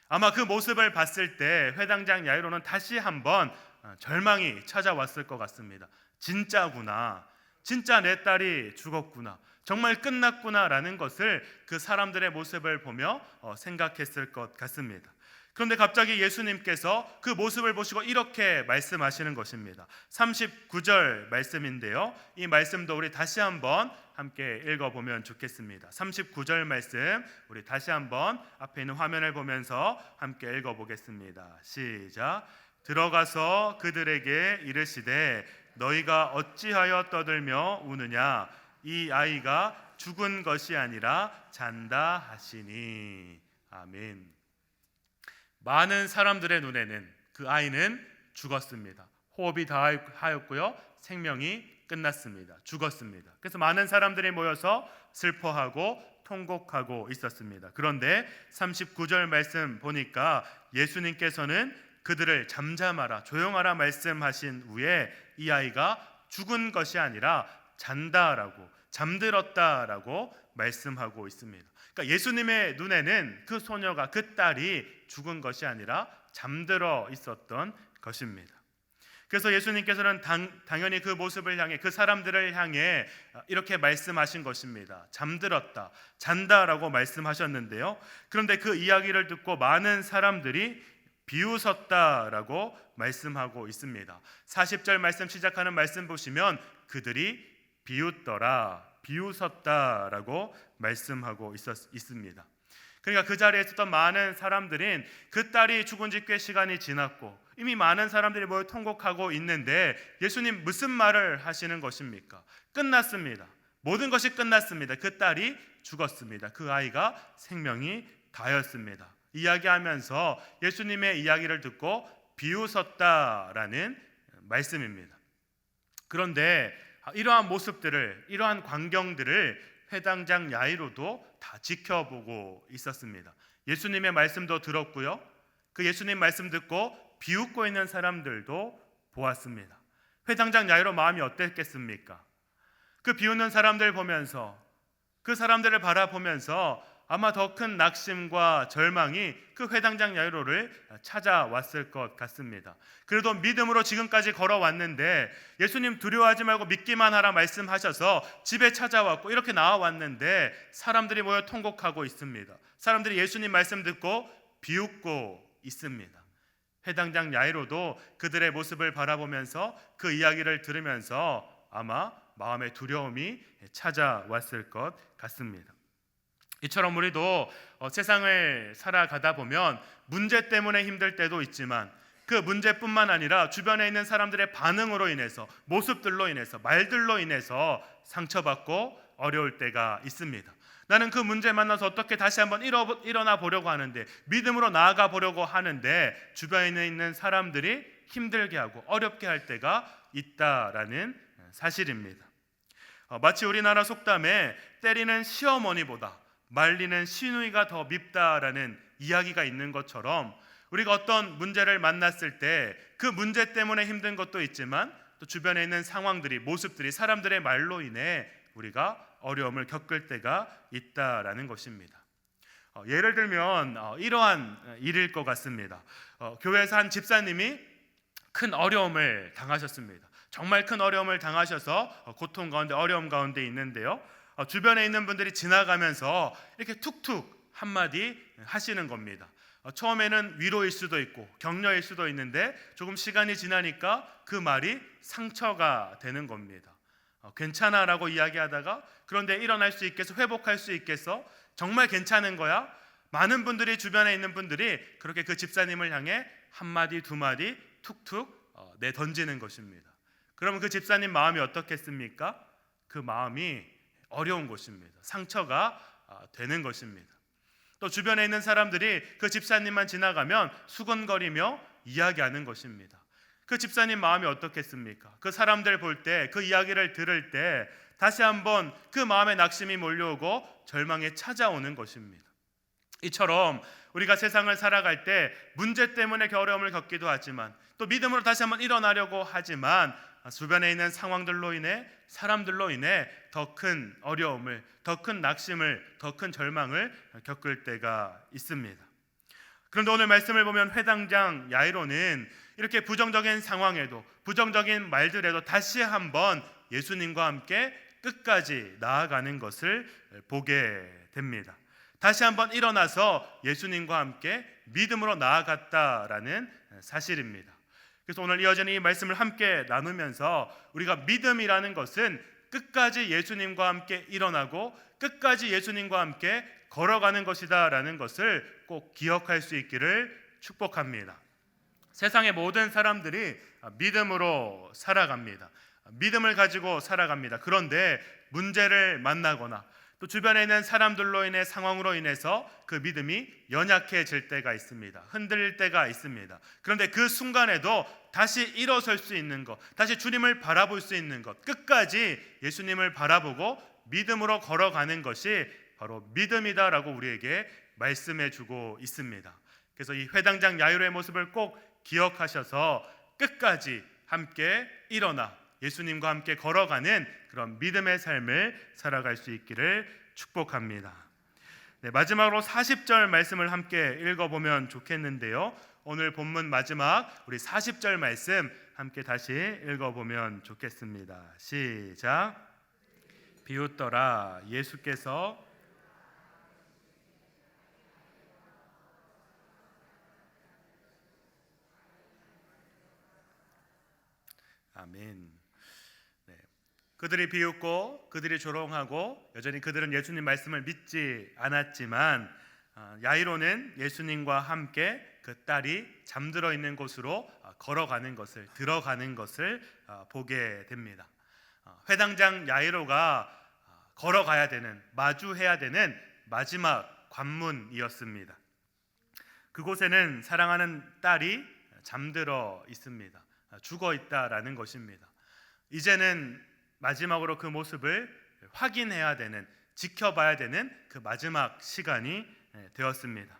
아마 그 모습을 봤을 때 회당장 야이로는 다시 한번 절망이 찾아왔을 것 같습니다. 진짜구나, 진짜 내 딸이 죽었구나, 정말 끝났구나라는 것을 그 사람들의 모습을 보며 생각했을 것 같습니다. 그런데 갑자기 예수님께서 그 모습을 보시고 이렇게 말씀하시는 것입니다. 39절 말씀인데요, 이 말씀도 우리 다시 한번 함께 읽어보면 좋겠습니다. 39절 말씀 우리 다시 한번 앞에 있는 화면을 보면서 함께 읽어보겠습니다. 시작. 들어가서 그들에게 이르시되 너희가 어찌하여 떠들며 우느냐, 이 아이가 죽은 것이 아니라 잔다 하시니. 아멘. 많은 사람들의 눈에는 그 아이는 죽었습니다. 호흡이 다하였고요, 생명이 끝났습니다. 죽었습니다. 그래서 많은 사람들이 모여서 슬퍼하고 통곡하고 있었습니다. 그런데 39절 말씀 보니까 예수님께서는 그들을 잠잠하라, 조용하라 말씀하신 후에 이 아이가 죽은 것이 아니라 잔다라고, 잠들었다라고 말씀하고 있습니다. 그러니까 예수님의 눈에는 그 소녀가, 그 딸이 죽은 것이 아니라 잠들어 있었던 것입니다. 그래서 예수님께서는 당연히 그 모습을 향해, 그 사람들을 향해 이렇게 말씀하신 것입니다. 잠들었다, 잔다라고 말씀하셨는데요. 그런데 그 이야기를 듣고 많은 사람들이 비웃었다라고 말씀하고 있습니다. 40절 말씀 시작하는 말씀 보시면 그들이 비웃더라, 비웃었다라고 말씀하고 있습니다. 그러니까 그 자리에 있었던 많은 사람들은 그 딸이 죽은 지 꽤 시간이 지났고 이미 많은 사람들이 모여 통곡하고 있는데 예수님 무슨 말을 하시는 것입니까? 끝났습니다. 모든 것이 끝났습니다. 그 딸이 죽었습니다. 그 아이가 생명이 다였습니다. 이야기하면서 예수님의 이야기를 듣고 비웃었다라는 말씀입니다. 그런데 이러한 모습들을, 이러한 광경들을 회당장 야이로도 다 지켜보고 있었습니다. 예수님의 말씀도 들었고요, 그 예수님 말씀 듣고 비웃고 있는 사람들도 보았습니다. 회당장 야이로 마음이 어땠겠습니까? 그 비웃는 사람들 보면서, 그 사람들을 바라보면서 아마 더 큰 낙심과 절망이 그 회당장 야이로를 찾아왔을 것 같습니다. 그래도 믿음으로 지금까지 걸어왔는데, 예수님 두려워하지 말고 믿기만 하라 말씀하셔서 집에 찾아왔고 이렇게 나와왔는데 사람들이 모여 통곡하고 있습니다. 사람들이 예수님 말씀 듣고 비웃고 있습니다. 회당장 야이로도 그들의 모습을 바라보면서 그 이야기를 들으면서 아마 마음의 두려움이 찾아왔을 것 같습니다. 이처럼 우리도 세상을 살아가다 보면 문제 때문에 힘들 때도 있지만, 그 문제뿐만 아니라 주변에 있는 사람들의 반응으로 인해서, 모습들로 인해서, 말들로 인해서 상처받고 어려울 때가 있습니다. 나는 그 문제 만나서 어떻게 다시 한번 일어나 보려고 하는데, 믿음으로 나아가 보려고 하는데 주변에 있는 사람들이 힘들게 하고 어렵게 할 때가 있다라는 사실입니다. 마치 우리나라 속담에 때리는 시어머니보다 말리는 시누이가 더 밉다라는 이야기가 있는 것처럼, 우리가 어떤 문제를 만났을 때 그 문제 때문에 힘든 것도 있지만 또 주변에 있는 상황들이, 모습들이, 사람들의 말로 인해 우리가 어려움을 겪을 때가 있다라는 것입니다. 예를 들면 이러한 일일 것 같습니다. 교회에서 한 집사님이 큰 어려움을 당하셨습니다. 정말 큰 어려움을 당하셔서 고통 가운데, 어려움 가운데 있는데요, 주변에 있는 분들이 지나가면서 이렇게 툭툭 한마디 하시는 겁니다. 처음에는 위로일 수도 있고 격려일 수도 있는데 조금 시간이 지나니까 그 말이 상처가 되는 겁니다. 괜찮아 라고 이야기하다가, 그런데 일어날 수 있겠어? 회복할 수 있겠어? 정말 괜찮은 거야? 많은 분들이, 주변에 있는 분들이 그렇게 그 집사님을 향해 한마디 두마디 툭툭 내던지는 것입니다. 그러면 그 집사님 마음이 어떻겠습니까? 그 마음이 어려운 것입니다. 상처가 되는 것입니다. 또 주변에 있는 사람들이 그 집사님만 지나가면 수근거리며 이야기하는 것입니다. 그 집사님 마음이 어떻겠습니까? 그 사람들 볼 때, 그 이야기를 들을 때 다시 한번 그 마음에 낙심이 몰려오고 절망에 찾아오는 것입니다. 이처럼 우리가 세상을 살아갈 때 문제 때문에 어려움을 겪기도 하지만, 또 믿음으로 다시 한번 일어나려고 하지만 주변에 있는 상황들로 인해, 사람들로 인해 더 큰 어려움을, 더 큰 낙심을, 더 큰 절망을 겪을 때가 있습니다. 그런데 오늘 말씀을 보면 회당장 야이로는 이렇게 부정적인 상황에도, 부정적인 말들에도 다시 한번 예수님과 함께 끝까지 나아가는 것을 보게 됩니다. 다시 한번 일어나서 예수님과 함께 믿음으로 나아갔다라는 사실입니다. 그래서 오늘 이어지는 이 말씀을 함께 나누면서 우리가 믿음이라는 것은 끝까지 예수님과 함께 일어나고 끝까지 예수님과 함께 걸어가는 것이다 라는 것을 꼭 기억할 수 있기를 축복합니다. 세상의 모든 사람들이 믿음으로 살아갑니다. 믿음을 가지고 살아갑니다. 그런데 문제를 만나거나 또 주변에 있는 사람들로 인해, 상황으로 인해서 그 믿음이 연약해질 때가 있습니다. 흔들릴 때가 있습니다. 그런데 그 순간에도 다시 일어설 수 있는 것, 다시 주님을 바라볼 수 있는 것, 끝까지 예수님을 바라보고 믿음으로 걸어가는 것이 바로 믿음이다라고 우리에게 말씀해 주고 있습니다. 그래서 이 회당장 야이로의 모습을 꼭 기억하셔서 끝까지 함께 일어나 예수님과 함께 걸어가는 그런 믿음의 삶을 살아갈 수 있기를 축복합니다. 네, 마지막으로 40절 말씀을 함께 읽어보면 좋겠는데요, 오늘 본문 마지막 우리 40절 말씀 함께 다시 읽어보면 좋겠습니다. 시작. 비웃더라 예수께서 아멘. 네. 그들이 비웃고 그들이 조롱하고 여전히 그들은 예수님 말씀을 믿지 않았지만 야이로는 예수님과 함께 그 딸이 잠들어 있는 곳으로 걸어가는 것을, 들어가는 것을 보게 됩니다. 회당장 야이로가 걸어가야 되는, 마주해야 되는 마지막 관문이었습니다. 그곳에는 사랑하는 딸이 잠들어 있습니다. 죽어 있다라는 것입니다. 이제는 마지막으로 그 모습을 확인해야 되는, 지켜봐야 되는 그 마지막 시간이 되었습니다.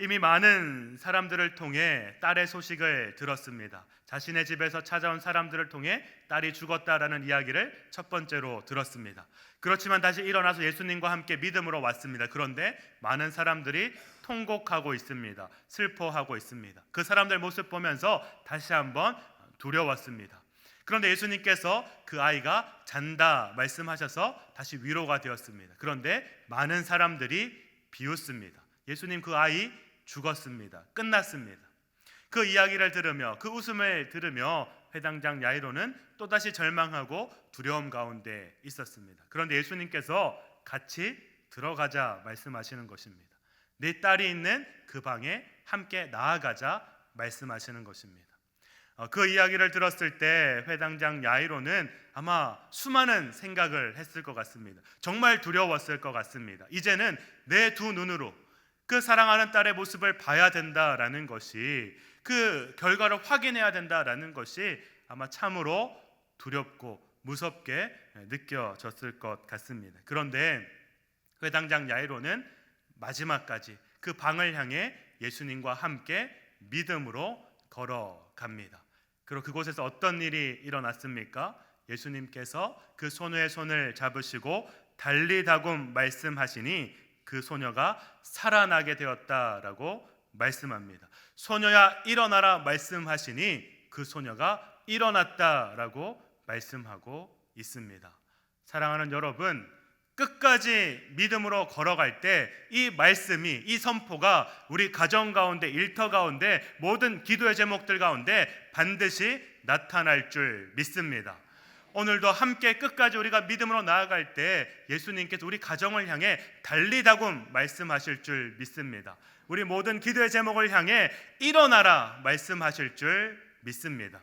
이미 많은 사람들을 통해 딸의 소식을 들었습니다. 자신의 집에서 찾아온 사람들을 통해 딸이 죽었다라는 이야기를 첫 번째로 들었습니다. 그렇지만 다시 일어나서 예수님과 함께 믿음으로 왔습니다. 그런데 많은 사람들이 통곡하고 있습니다. 슬퍼하고 있습니다. 그 사람들 모습 보면서 다시 한번 두려웠습니다. 그런데 예수님께서 그 아이가 잔다 말씀하셔서 다시 위로가 되었습니다. 그런데 많은 사람들이 비웃습니다. 예수님, 그 아이 죽었습니다. 끝났습니다. 그 이야기를 들으며, 그 웃음을 들으며 회당장 야이로는 또다시 절망하고 두려움 가운데 있었습니다. 그런데 예수님께서 같이 들어가자 말씀하시는 것입니다. 내 딸이 있는 그 방에 함께 나아가자 말씀하시는 것입니다. 그 이야기를 들었을 때 회당장 야이로는 아마 수많은 생각을 했을 것 같습니다. 정말 두려웠을 것 같습니다. 이제는 내 두 눈으로 그 사랑하는 딸의 모습을 봐야 된다라는 것이, 그 결과를 확인해야 된다라는 것이 아마 참으로 두렵고 무섭게 느껴졌을 것 같습니다. 그런데 회당장 야이로는 마지막까지 그 방을 향해 예수님과 함께 믿음으로 걸어갑니다. 그리고 그곳에서 어떤 일이 일어났습니까? 예수님께서 그 소녀의 손을 잡으시고 달리다굼 말씀하시니 그 소녀가 살아나게 되었다라고 말씀합니다. 소녀야 일어나라 말씀하시니 그 소녀가 일어났다라고 말씀하고 있습니다. 사랑하는 여러분, 끝까지 믿음으로 걸어갈 때 이 말씀이, 이 선포가 우리 가정 가운데, 일터 가운데, 모든 기도의 제목들 가운데 반드시 나타날 줄 믿습니다. 오늘도 함께 끝까지 우리가 믿음으로 나아갈 때 예수님께서 우리 가정을 향해 달리다굼 말씀하실 줄 믿습니다. 우리 모든 기도의 제목을 향해 일어나라 말씀하실 줄 믿습니다.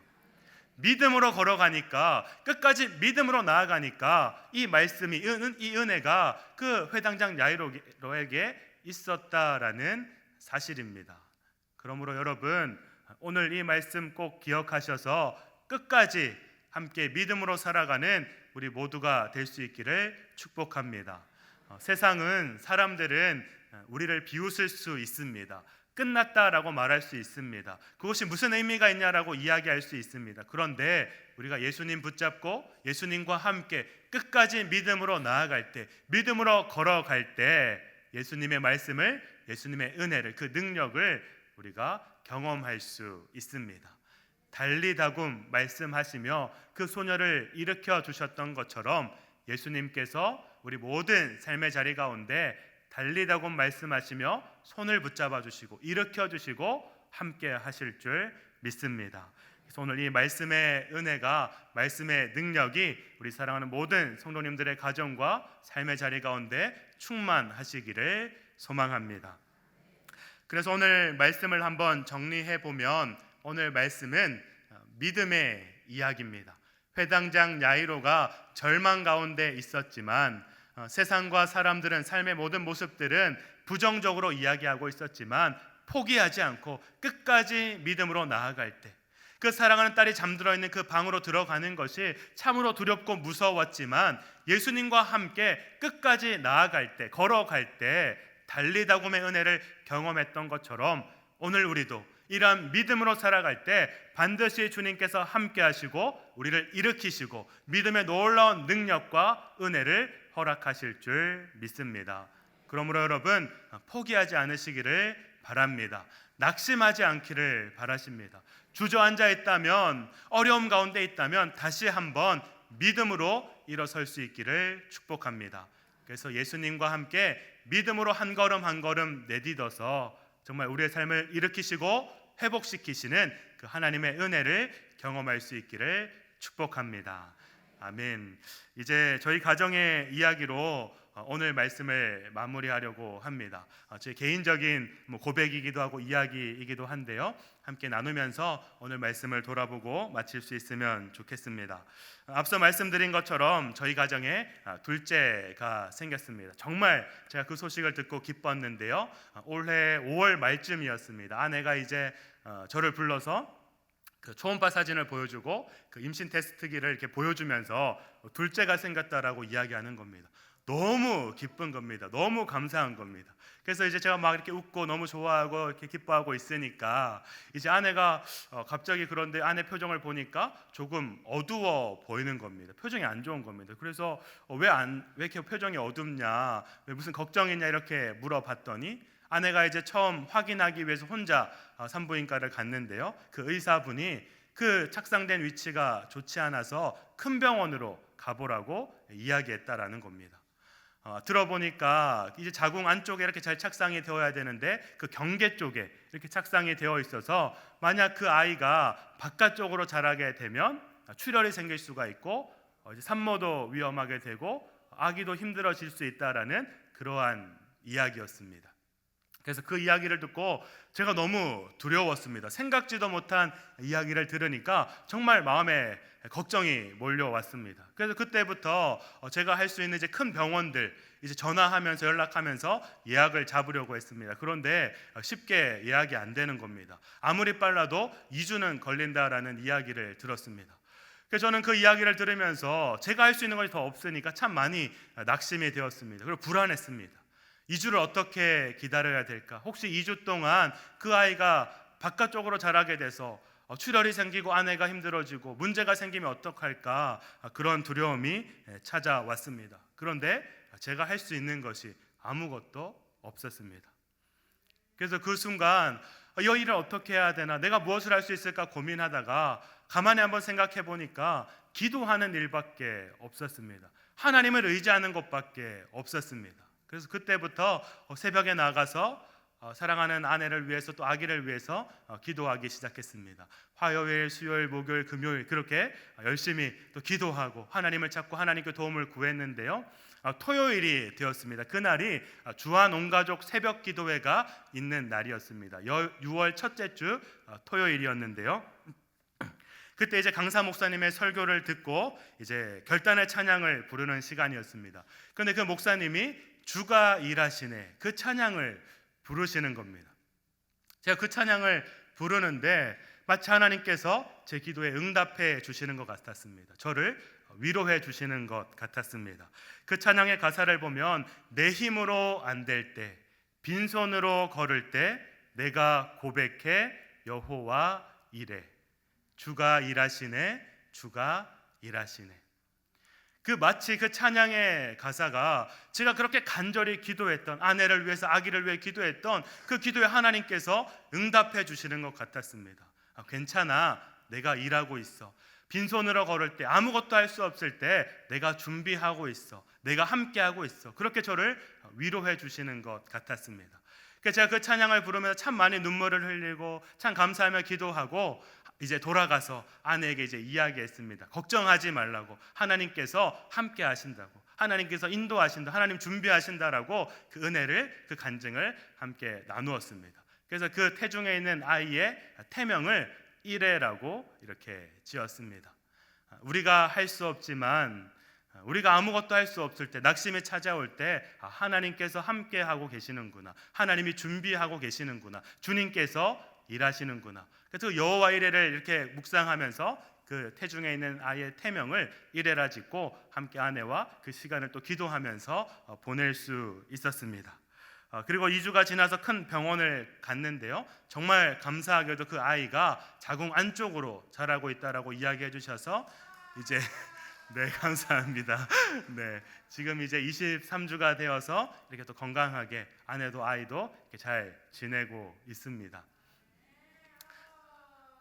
믿음으로 걸어가니까, 끝까지 믿음으로 나아가니까 이 말씀이, 이 은혜가 그 회당장 야이로에게 있었다라는 사실입니다. 그러므로 여러분, 오늘 이 말씀 꼭 기억하셔서 끝까지 함께 믿음으로 살아가는 우리 모두가 될 수 있기를 축복합니다. 세상은, 사람들은 우리를 비웃을 수 있습니다. 끝났다라고 말할 수 있습니다. 그것이 무슨 의미가 있냐라고 이야기할 수 있습니다. 그런데 우리가 예수님 붙잡고 예수님과 함께 끝까지 믿음으로 나아갈 때, 믿음으로 걸어갈 때 예수님의 말씀을, 예수님의 은혜를, 그 능력을 우리가 경험할 수 있습니다. 달리다굼 말씀하시며 그 소녀를 일으켜 주셨던 것처럼 예수님께서 우리 모든 삶의 자리 가운데 달리다굼 말씀하시며 손을 붙잡아 주시고 일으켜 주시고 함께 하실 줄 믿습니다. 그래서 오늘 이 말씀의 은혜가, 말씀의 능력이 우리 사랑하는 모든 성도님들의 가정과 삶의 자리 가운데 충만하시기를 소망합니다. 그래서 오늘 말씀을 한번 정리해 보면, 오늘 말씀은 믿음의 이야기입니다. 회당장 야이로가 절망 가운데 있었지만, 세상과 사람들은, 삶의 모든 모습들은 부정적으로 이야기하고 있었지만 포기하지 않고 끝까지 믿음으로 나아갈 때, 그 사랑하는 딸이 잠들어 있는 그 방으로 들어가는 것이 참으로 두렵고 무서웠지만 예수님과 함께 끝까지 나아갈 때, 걸어갈 때 달리다굼의 은혜를 경험했던 것처럼 오늘 우리도 이러한 믿음으로 살아갈 때 반드시 주님께서 함께 하시고 우리를 일으키시고 믿음의 놀라운 능력과 은혜를 허락하실 줄 믿습니다. 그러므로 여러분, 포기하지 않으시기를 바랍니다. 낙심하지 않기를 바라십니다. 주저앉아 있다면, 어려움 가운데 있다면 다시 한번 믿음으로 일어설 수 있기를 축복합니다. 그래서 예수님과 함께 믿음으로 한 걸음 한 걸음 내딛어서 정말 우리의 삶을 일으키시고 회복시키시는 그 하나님의 은혜를 경험할 수 있기를 축복합니다. 아멘. 이제 저희 가정의 이야기로 오늘 말씀을 마무리하려고 합니다. 제 개인적인 고백이기도 하고 이야기이기도 한데요, 함께 나누면서 오늘 말씀을 돌아보고 마칠 수 있으면 좋겠습니다. 앞서 말씀드린 것처럼 저희 가정에 둘째가 생겼습니다. 정말 제가 그 소식을 듣고 기뻤는데요, 올해 5월 말쯤이었습니다. 아내가 이제 저를 불러서 그 초음파 사진을 보여주고 그 임신 테스트기를 이렇게 보여주면서 둘째가 생겼다라고 이야기하는 겁니다. 너무 기쁜 겁니다. 너무 감사한 겁니다. 그래서 이제 제가 막 이렇게 웃고 너무 좋아하고 이렇게 기뻐하고 있으니까 이제 아내가 갑자기 그런데 아내 표정을 보니까 조금 어두워 보이는 겁니다. 표정이 안 좋은 겁니다. 그래서 왜 이렇게 표정이 어둡냐, 왜 무슨 걱정이냐 이렇게 물어봤더니 아내가 이제 처음 확인하기 위해서 혼자 산부인과를 갔는데요. 그 의사분이 그 착상된 위치가 좋지 않아서 큰 병원으로 가보라고 이야기했다라는 겁니다. 들어보니까 이제 자궁 안쪽에 이렇게 잘 착상이 되어야 되는데 그 경계 쪽에 이렇게 착상이 되어 있어서 만약 그 아이가 바깥쪽으로 자라게 되면 출혈이 생길 수가 있고 이제 산모도 위험하게 되고 아기도 힘들어질 수 있다라는 그러한 이야기였습니다. 그래서 그 이야기를 듣고 제가 너무 두려웠습니다. 생각지도 못한 이야기를 들으니까 정말 마음에 걱정이 몰려왔습니다. 그래서 그때부터 제가 할 수 있는 이제 큰 병원들 이제 전화하면서 연락하면서 예약을 잡으려고 했습니다. 그런데 쉽게 예약이 안 되는 겁니다. 아무리 빨라도 2주는 걸린다라는 이야기를 들었습니다. 그래서 저는 그 이야기를 들으면서 제가 할 수 있는 것이 더 없으니까 참 많이 낙심이 되었습니다. 그리고 불안했습니다. 2주를 어떻게 기다려야 될까? 혹시 2주 동안 그 아이가 바깥쪽으로 자라게 돼서 출혈이 생기고 아내가 힘들어지고 문제가 생기면 어떡할까? 그런 두려움이 찾아왔습니다. 그런데 제가 할 수 있는 것이 아무것도 없었습니다. 그래서 그 순간 이 일을 어떻게 해야 되나, 내가 무엇을 할 수 있을까 고민하다가 가만히 한번 생각해 보니까 기도하는 일밖에 없었습니다. 하나님을 의지하는 것밖에 없었습니다. 그래서 그때부터 새벽에 나가서 사랑하는 아내를 위해서 또 아기를 위해서 기도하기 시작했습니다. 화요일, 수요일, 목요일, 금요일 그렇게 열심히 또 기도하고 하나님을 찾고 하나님께 도움을 구했는데요. 토요일이 되었습니다. 그날이 주한 온가족 새벽 기도회가 있는 날이었습니다. 6월 첫째 주 토요일이었는데요. 그때 이제 강사 목사님의 설교를 듣고 이제 결단의 찬양을 부르는 시간이었습니다. 그런데 그 목사님이 주가 일하시네 그 찬양을 부르시는 겁니다. 제가 그 찬양을 부르는데 마치 하나님께서 제 기도에 응답해 주시는 것 같았습니다. 저를 위로해 주시는 것 같았습니다. 그 찬양의 가사를 보면 내 힘으로 안 될 때, 빈손으로 걸을 때 내가 고백해 여호와 이래. 주가 일하시네, 주가 일하시네. 마치 그 찬양의 가사가 제가 그렇게 간절히 기도했던 아내를 위해서 아기를 위해 기도했던 그 기도에 하나님께서 응답해 주시는 것 같았습니다. 괜찮아, 내가 일하고 있어. 빈손으로 걸을 때, 아무것도 할 수 없을 때 내가 준비하고 있어. 내가 함께하고 있어. 그렇게 저를 위로해 주시는 것 같았습니다. 그래서 제가 그 찬양을 부르면서 참 많이 눈물을 흘리고 참 감사하며 기도하고 이제 돌아가서 아내에게 이제 이야기했습니다. 걱정하지 말라고, 하나님께서 함께 하신다고, 하나님께서 인도하신다, 하나님 준비하신다라고 그 은혜를, 그 간증을 함께 나누었습니다. 그래서 그 태중에 있는 아이의 태명을 이래라고 이렇게 지었습니다. 우리가 할 수 없지만, 우리가 아무것도 할 수 없을 때, 낙심이 찾아올 때 하나님께서 함께 하고 계시는구나, 하나님이 준비하고 계시는구나, 주님께서 일하시는구나. 그래서 여호와 이레를 이렇게 묵상하면서 그 태중에 있는 아이의 태명을 이레라 짓고 함께 아내와 그 시간을 또 기도하면서 보낼 수 있었습니다. 그리고 2주가 지나서 큰 병원을 갔는데요. 정말 감사하게도 그 아이가 자궁 안쪽으로 자라고 있다라고 이야기해 주셔서 이제 네, 감사합니다. 네, 지금 이제 23주가 되어서 이렇게 또 건강하게 아내도 아이도 이렇게 잘 지내고 있습니다.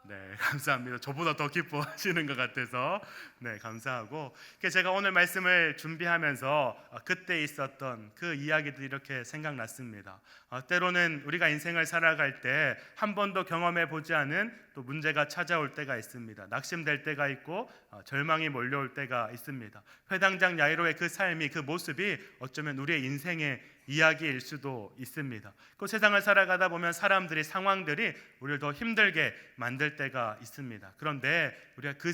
네, 감사합니다. 저보다 더 기뻐하시는 것 같아서 네, 감사하고, 제가 오늘 말씀을 준비하면서 그때 있었던 그 이야기들이 이렇게 생각났습니다. 때로는 우리가 인생을 살아갈 때 한 번도 경험해 보지 않은 또 문제가 찾아올 때가 있습니다. 낙심될 때가 있고 절망이 몰려올 때가 있습니다. 회당장 야이로의 그 삶이, 그 모습이 어쩌면 우리의 인생의 이야기일 수도 있습니다. 그 세상을 살아가다 보면 사람들이, 상황들이 우리를 더 힘들게 만들 때가 있습니다. 그런데 우리가 그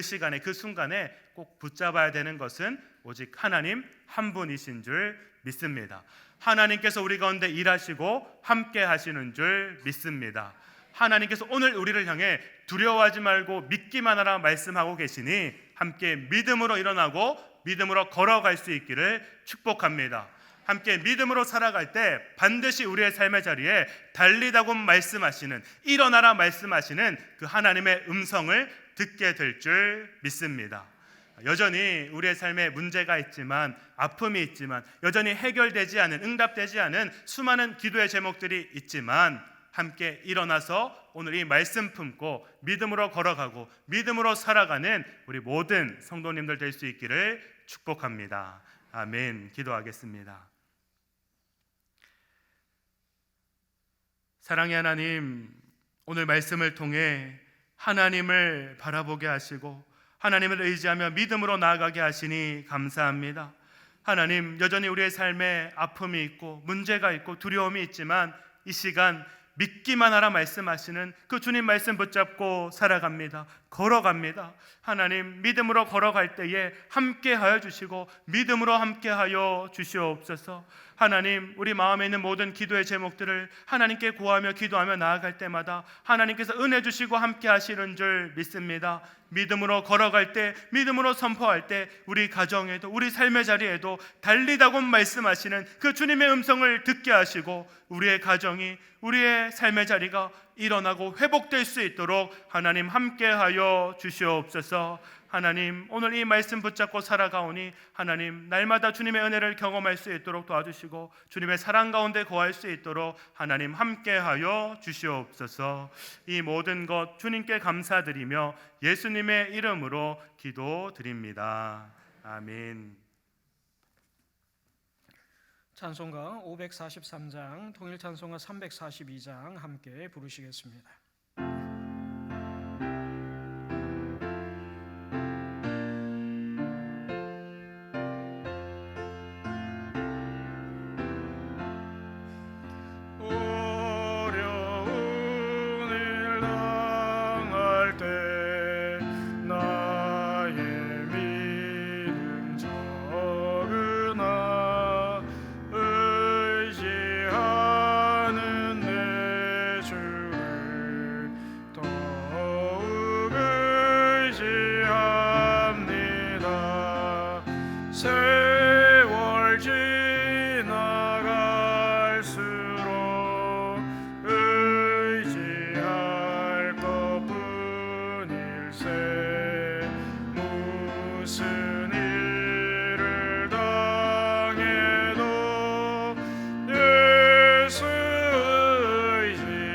시간에, 그 순간에 꼭 붙잡아야 되는 것은 오직 하나님 한 분이신 줄 믿습니다. 하나님께서 우리 가운데 일하시고 함께 하시는 줄 믿습니다. 하나님께서 오늘 우리를 향해 두려워하지 말고 믿기만 하라 말씀하고 계시니 함께 믿음으로 일어나고 믿음으로 걸어갈 수 있기를 축복합니다. 함께 믿음으로 살아갈 때 반드시 우리의 삶의 자리에 달리다고 말씀하시는, 일어나라 말씀하시는 그 하나님의 음성을 듣게 될 줄 믿습니다. 여전히 우리의 삶에 문제가 있지만, 아픔이 있지만, 여전히 해결되지 않은, 응답되지 않은 수많은 기도의 제목들이 있지만, 함께 일어나서 오늘 이 말씀 품고 믿음으로 걸어가고 믿음으로 살아가는 우리 모든 성도님들 될 수 있기를 축복합니다. 아멘. 기도하겠습니다. 사랑의 하나님, 오늘 말씀을 통해 하나님을 바라보게 하시고 하나님을 의지하며 믿음으로 나아가게 하시니 감사합니다. 하나님, 여전히 우리의 삶에 아픔이 있고 문제가 있고 두려움이 있지만 이 시간 믿기만 하라 말씀하시는 그 주님 말씀 붙잡고 살아갑니다. 걸어갑니다. 하나님, 믿음으로 걸어갈 때에 함께하여 주시고 믿음으로 함께하여 주시옵소서. 하나님, 우리 마음에 있는 모든 기도의 제목들을 하나님께 구하며 기도하며 나아갈 때마다 하나님께서 은혜 주시고 함께 하시는 줄 믿습니다. 믿음으로 걸어갈 때, 믿음으로 선포할 때 우리 가정에도 우리 삶의 자리에도 달리다고 말씀하시는 그 주님의 음성을 듣게 하시고 우리의 가정이, 우리의 삶의 자리가 일어나고 회복될 수 있도록 하나님 함께하여 주시옵소서. 하나님, 오늘 이 말씀 붙잡고 살아가오니 하나님, 날마다 주님의 은혜를 경험할 수 있도록 도와주시고 주님의 사랑 가운데 거할 수 있도록 하나님 함께하여 주시옵소서. 이 모든 것 주님께 감사드리며 예수님의 이름으로 기도드립니다. 아멘. 찬송가 543장, 통일 찬송가 342장 함께 부르시겠습니다. 세월 지나갈수록 의지할 것뿐일세. 무슨 일을 당해도 예수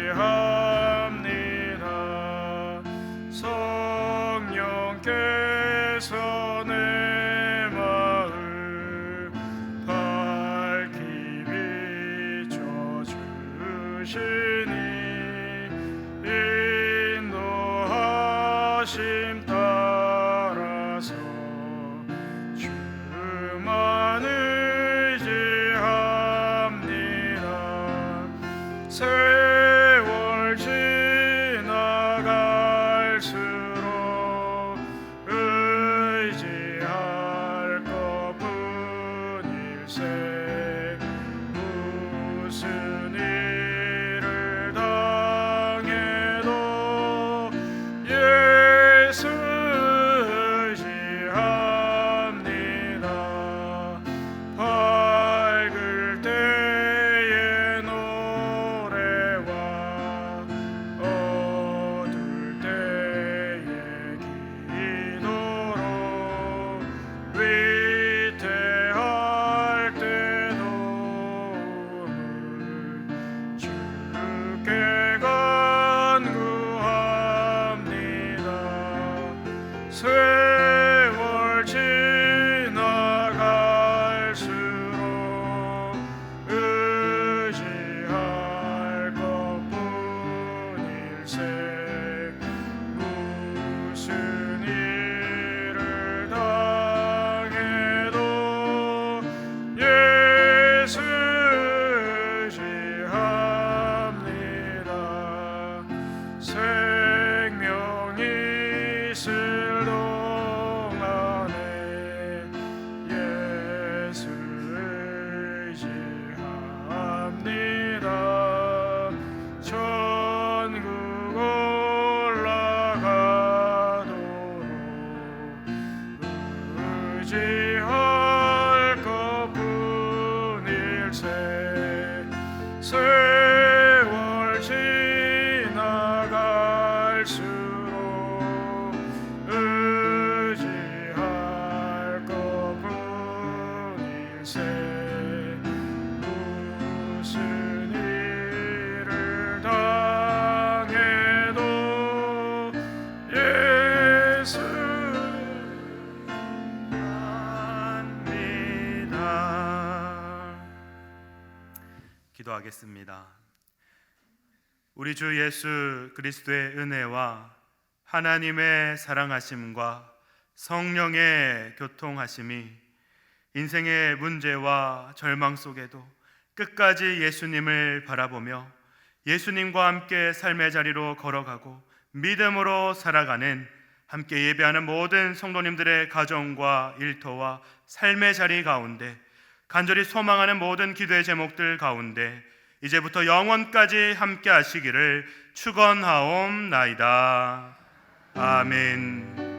의지합니다. 성령께서 내 인도하심 따라서 주만 의지합니다. 세월 지나갈수록 의지할 것뿐일세. 무슨 일을 당해도 예수 의지합니다. 밝을 때의 노래와 어두울 때의 기도로 위태할 때 일세 세월 지나갈수록 의지할 것뿐일세 무슨 일을 당해도 예수 기도하겠습니다. 우리 주 예수 그리스도의 은혜와 하나님의 사랑하심과 성령의 교통하심이 인생의 문제와 절망 속에도 끝까지 예수님을 바라보며 예수님과 함께 삶의 자리로 걸어가고 믿음으로 살아가는 함께 예배하는 모든 성도님들의 가정과 일터와 삶의 자리 가운데 간절히 소망하는 모든 기도의 제목들 가운데 이제부터 영원까지 함께 하시기를 축원하옵나이다. 아멘.